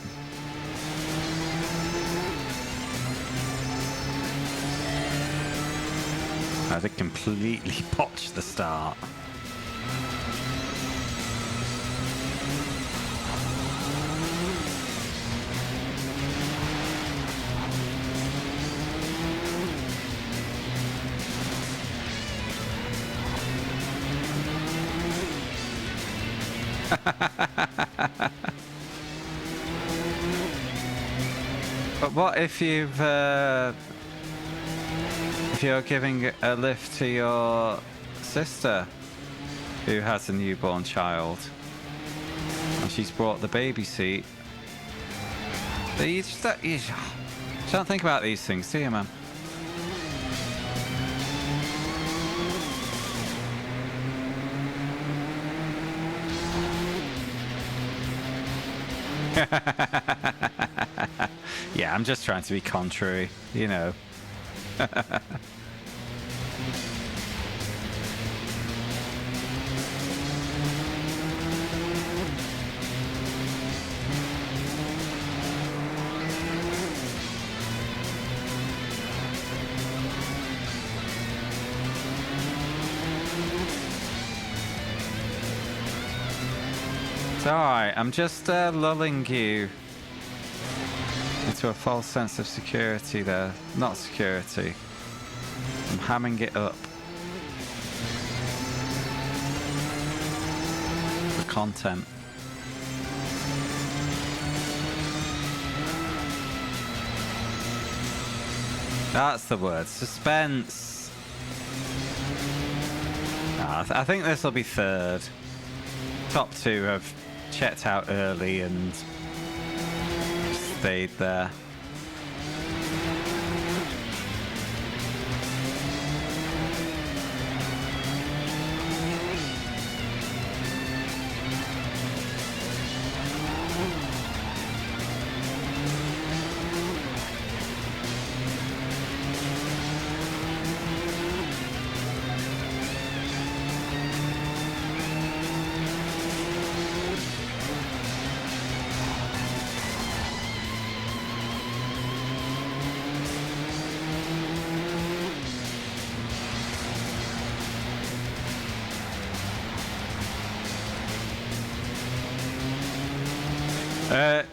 I did completely botch the start. But what if you're giving a lift to your sister who has a newborn child and she's brought the baby seat? But you don't think about these things, do you, man? Yeah, I'm just trying to be contrary, you know. It's alright, I'm just lulling you into a false sense of security there. Not security. I'm hamming it up. The content. That's the word. Suspense. I think this will be third. Top two have checked out early and stayed there.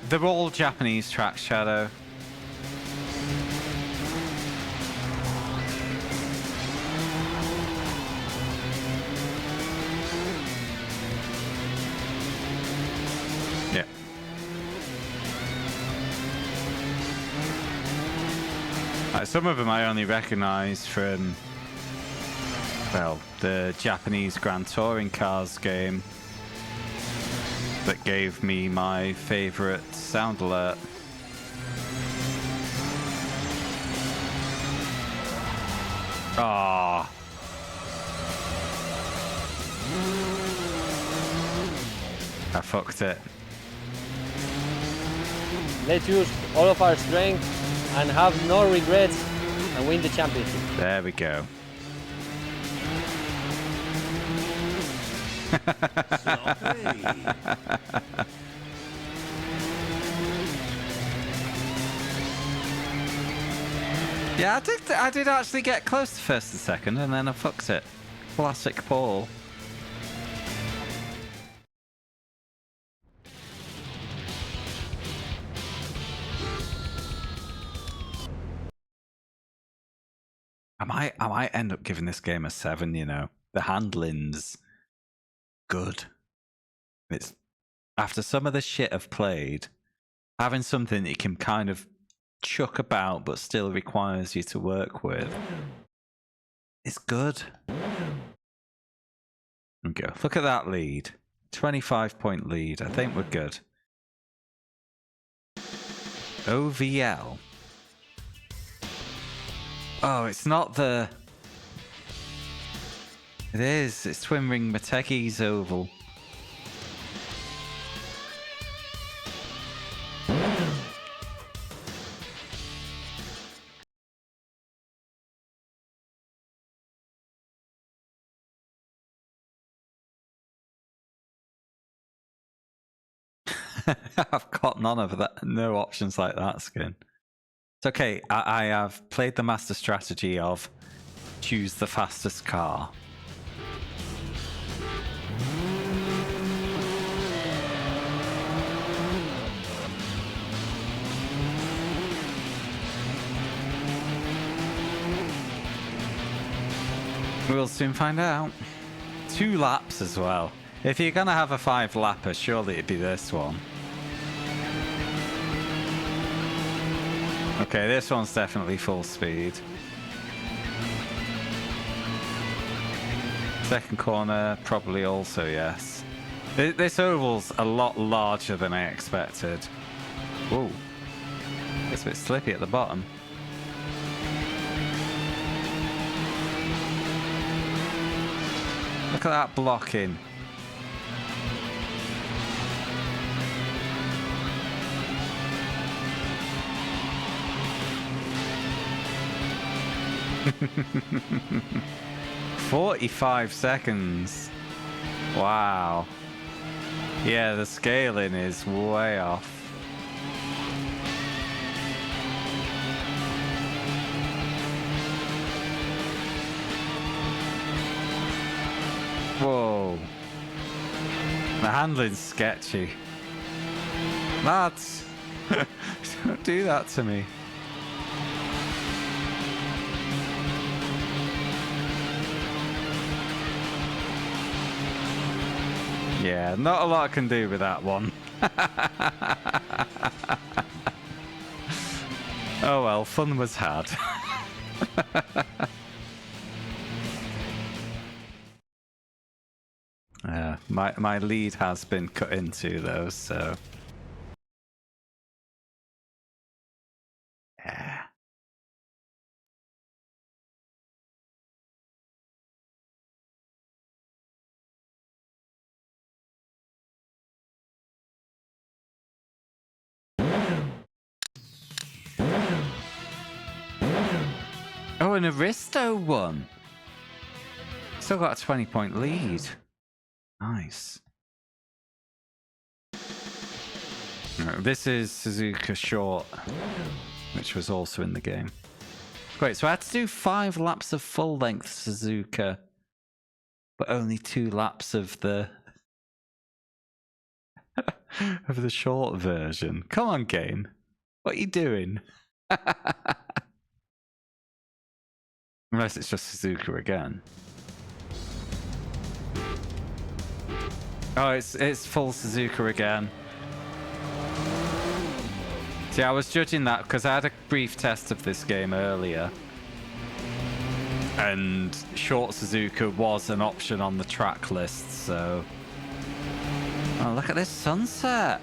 They're all Japanese tracks, Shadow. Yeah. Some of them I only recognise from, well, the Japanese Grand Touring Cars game that gave me my favourite sound alert. Ah. I fucked it. Let's use all of our strength and have no regrets and win the championship. There we go. Yeah, I did actually get close to first and second, and then I fucked it. Classic Paul. I might end up giving this game a 7, you know. The handling's good. It's after some of the shit I've played, having something that you can kind of chuck about but still requires you to work with. It's good. Okay, look at that lead. 25-point lead. I think we're good. OVL. Oh, it's not the... It is. It's Twin Ring Motegi's oval. I've got none of that. No options like that skin. It's okay. I have played the master strategy of choose the fastest car. We'll soon find out. 2 laps as well. If you're gonna have a 5-lapper, surely it'd be this one. Okay, this one's definitely full speed. Second corner, probably also, yes. This oval's a lot larger than I expected. Whoa. It's a bit slippy at the bottom. Look at that blocking. "45 seconds. Wow. Yeah, the scaling is way off. Whoa. The handling's sketchy. Lads, don't do that to me. Yeah, not a lot I can do with that one. Oh well, fun was had. My lead has been cut into though, so yeah. Oh, an Aristo won. Still got a 20-point lead. Nice. This is Suzuka Short, which was also in the game. Great, so I had to do 5 laps of full-length Suzuka, but only 2 laps of the of the short version. Come on, game. What are you doing? Unless it's just Suzuka again. Oh, it's full Suzuka again. See, I was judging that because I had a brief test of this game earlier. And short Suzuka was an option on the track list, so... Oh, look at this sunset!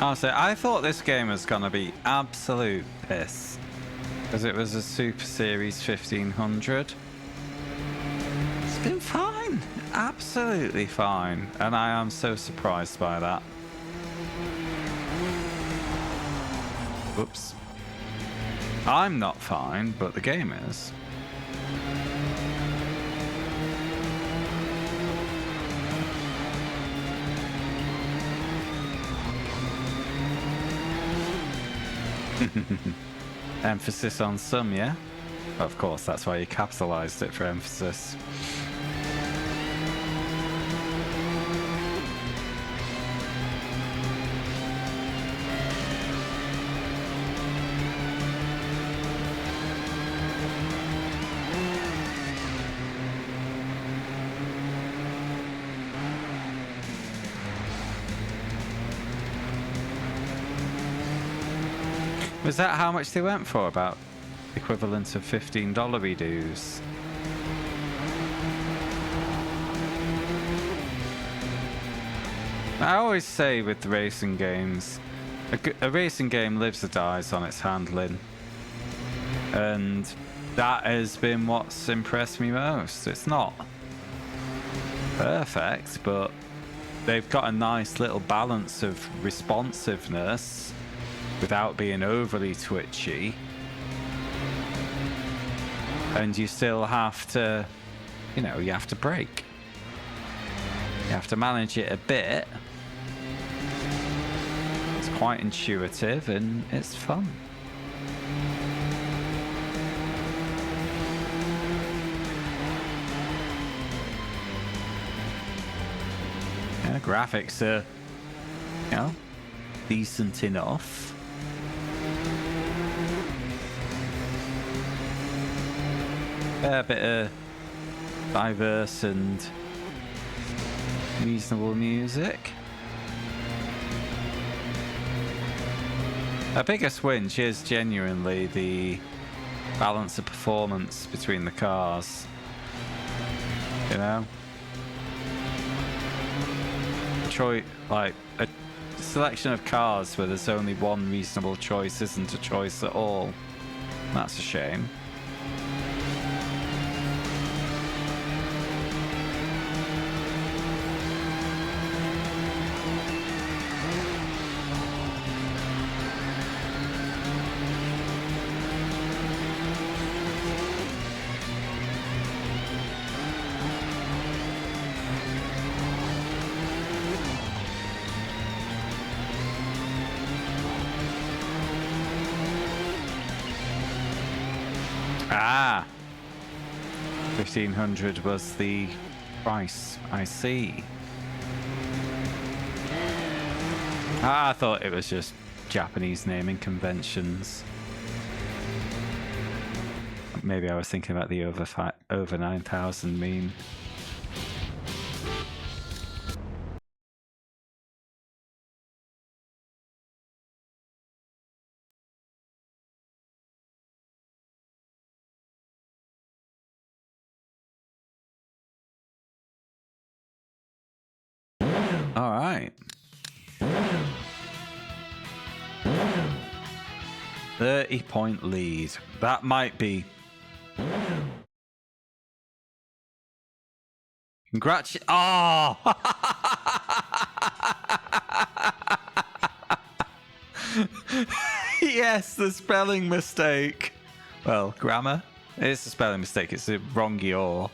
Honestly, I thought this game was gonna be absolute piss. Because it was a Super Series 1500. It's been fine. Absolutely fine. And I am so surprised by that. Whoops. I'm not fine, but the game is. Emphasis on some, yeah? Of course, that's why you capitalized it for emphasis. Was that how much they went for? About equivalent of $15 redos? I always say with the racing games, a racing game lives or dies on its handling. And that has been what's impressed me most. It's not perfect, but they've got a nice little balance of responsiveness without being overly twitchy. And you still have to, you know, you have to brake. You have to manage it a bit. It's quite intuitive and it's fun. Yeah, graphics are, you know, decent enough. A bit of diverse and reasonable music. Our biggest whinge is genuinely the balance of performance between the cars. You know? Like a selection of cars where there's only one reasonable choice isn't a choice at all. That's a shame. Ah, 1500 was the price. I see. I thought it was just Japanese naming conventions. Maybe I was thinking about the over 9,000 meme. All right. 30-point lead. That might be. Oh! Yes, the spelling mistake. Well, grammar. It's a spelling mistake. It's a wrong your.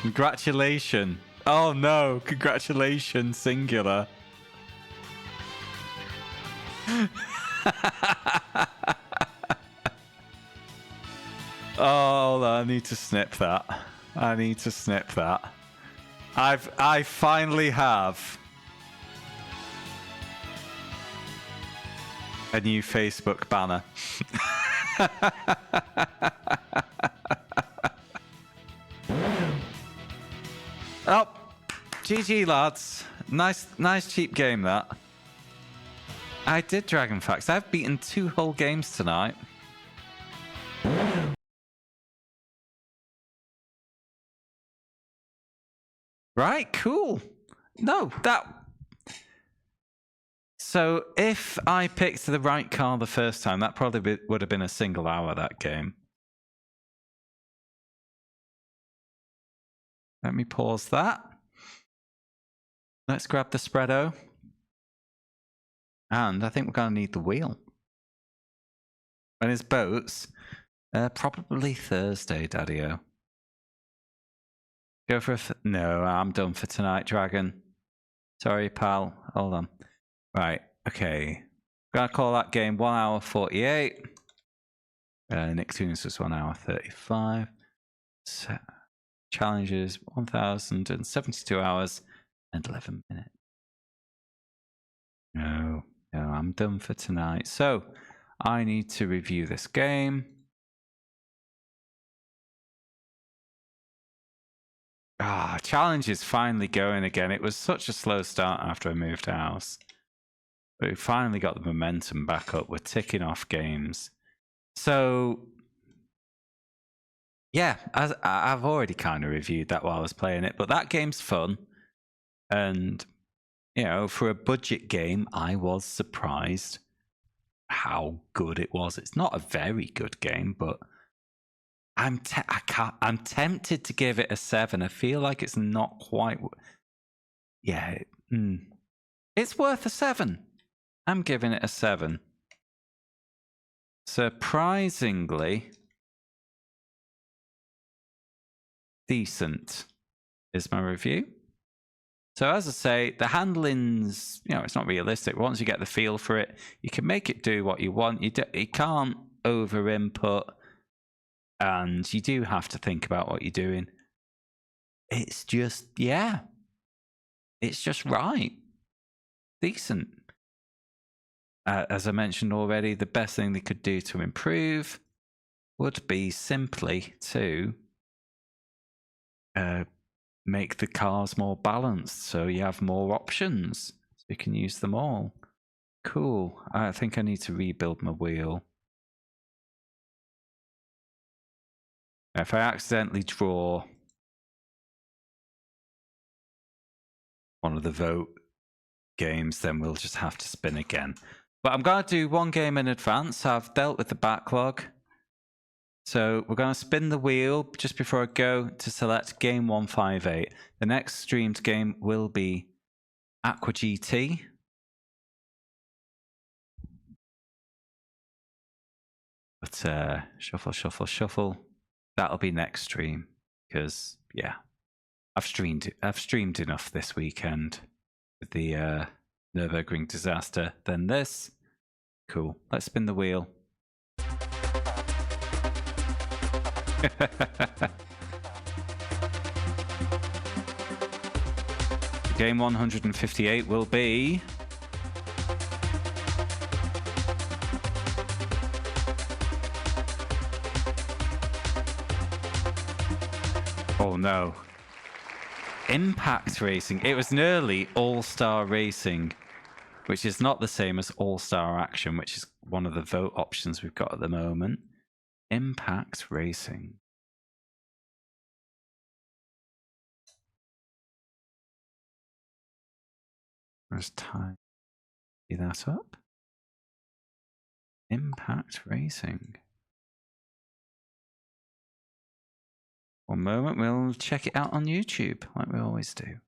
Congratulations. Oh no, congratulations, singular. Oh, I need to snip that. I need to snip that. I finally have a new Facebook banner. Oh, GG lads. Nice cheap game that. I did Dragon Facts. I've beaten 2 whole games tonight. Right, cool. No, So if I picked the right car the first time, that probably would have been a single hour, that game. Let me pause that. Let's grab the spreado. And I think we're going to need the wheel. When is boats? Probably Thursday, Daddy-o. Go for a... No, I'm done for tonight, Dragon. Sorry, pal. Hold on. Right, okay. Gonna call that game 1 hour 48. Nicktoons was 1 hour 35. So, challenges 1,072 hours and 11 minutes. No, I'm done for tonight. So, I need to review this game. Challenge is finally going again. It was such a slow start after I moved house. But we finally got the momentum back up. We're ticking off games. So, yeah, I've already kind of reviewed that while I was playing it. But that game's fun. And, you know, for a budget game, I was surprised how good it was. It's not a very good game, but I'm tempted to give it a 7. I feel like it's not quite. Yeah, it's worth a 7. I'm giving it a 7. Surprisingly decent is my review. So as I say, the handling's, you know, it's not realistic. Once you get the feel for it, you can make it do what you want. You can't over input. And you do have to think about what you're doing. It's just, yeah. It's just right. Decent. As I mentioned already, the best thing they could do to improve would be simply to make the cars more balanced so you have more options. So you can use them all. Cool. I think I need to rebuild my wheel. If I accidentally draw one of the vote games, then we'll just have to spin again. But I'm going to do one game in advance. I've dealt with the backlog. So we're going to spin the wheel just before I go to select game 158. The next streamed game will be Aqua GT. But shuffle, shuffle, shuffle. That'll be next stream because yeah, I've streamed enough this weekend with the Nürburgring disaster. Then this, cool. Let's spin the wheel. Game 158 will be. Oh no. Impact Racing. It was nearly All-Star Racing, which is not the same as All-Star Action, which is one of the vote options we've got at the moment. Impact Racing. There's time to see that up. Impact Racing. One moment, we'll check it out on YouTube, like we always do.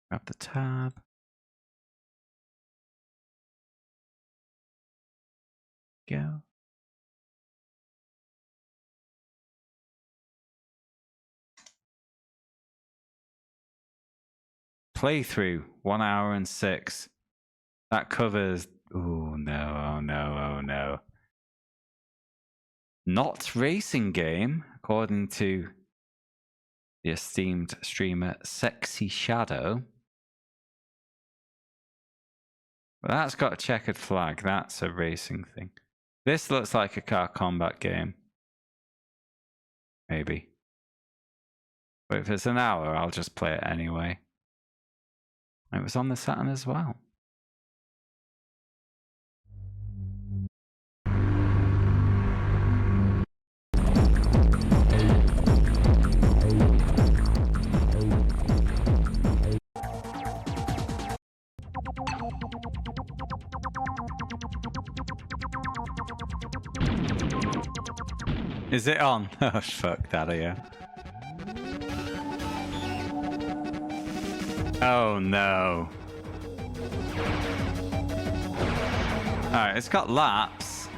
Grab the tab. Go. Playthrough, 1 hour and 6. That covers... Oh no, oh no, oh no. Not racing game, according to the esteemed streamer Sexy Shadow. But that's got a checkered flag. That's a racing thing. This looks like a car combat game. Maybe. But if it's an hour, I'll just play it anyway. It was on the Saturn as well. Is it on? Oh, fuck that, yeah. Oh, no. Alright, it's got laps.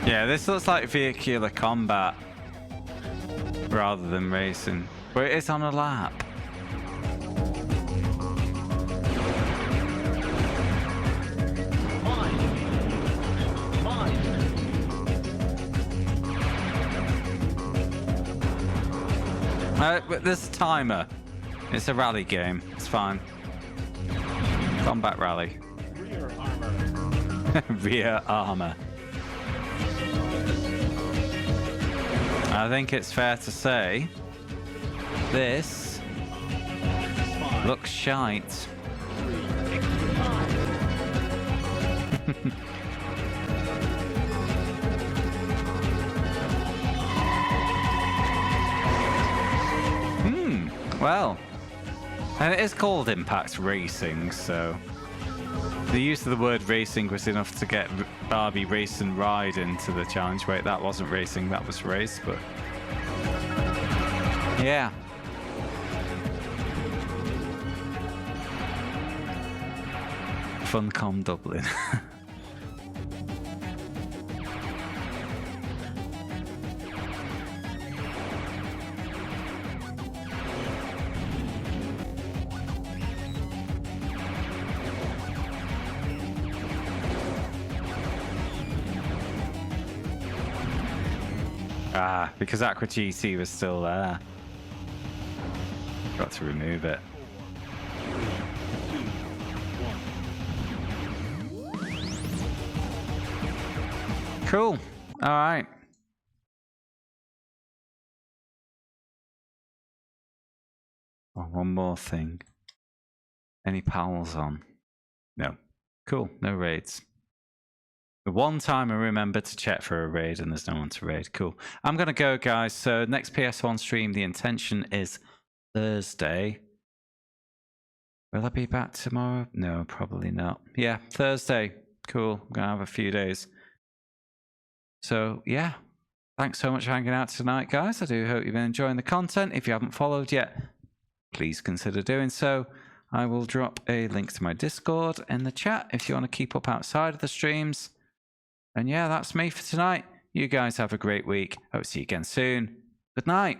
Yeah, this looks like vehicular combat rather than racing. But it is on a lap. But there's a timer. It's a rally game. It's fine. Combat rally. Rear armor. Rear armor. I think it's fair to say this looks shite. Well, and it is called Impact Racing, so the use of the word racing was enough to get Barbie Race and Ride into the challenge. Wait, that wasn't racing, that was race, but yeah. Funcom Dublin. Ah, because Aqua GT was still there. Got to remove it. 4, 3, 2, 1. Cool. All right. Oh, one more thing. Any pals on? No. Cool. No raids. The one time I remember to check for a raid and there's no one to raid. Cool. I'm going to go, guys. So next PS1 stream, the intention is Thursday. Will I be back tomorrow? No, probably not. Yeah, Thursday. Cool. I'm going to have a few days. So, yeah. Thanks so much for hanging out tonight, guys. I do hope you've been enjoying the content. If you haven't followed yet, please consider doing so. I will drop a link to my Discord in the chat if you want to keep up outside of the streams. And yeah, that's me for tonight. You guys have a great week. Hope to see you again soon. Good night.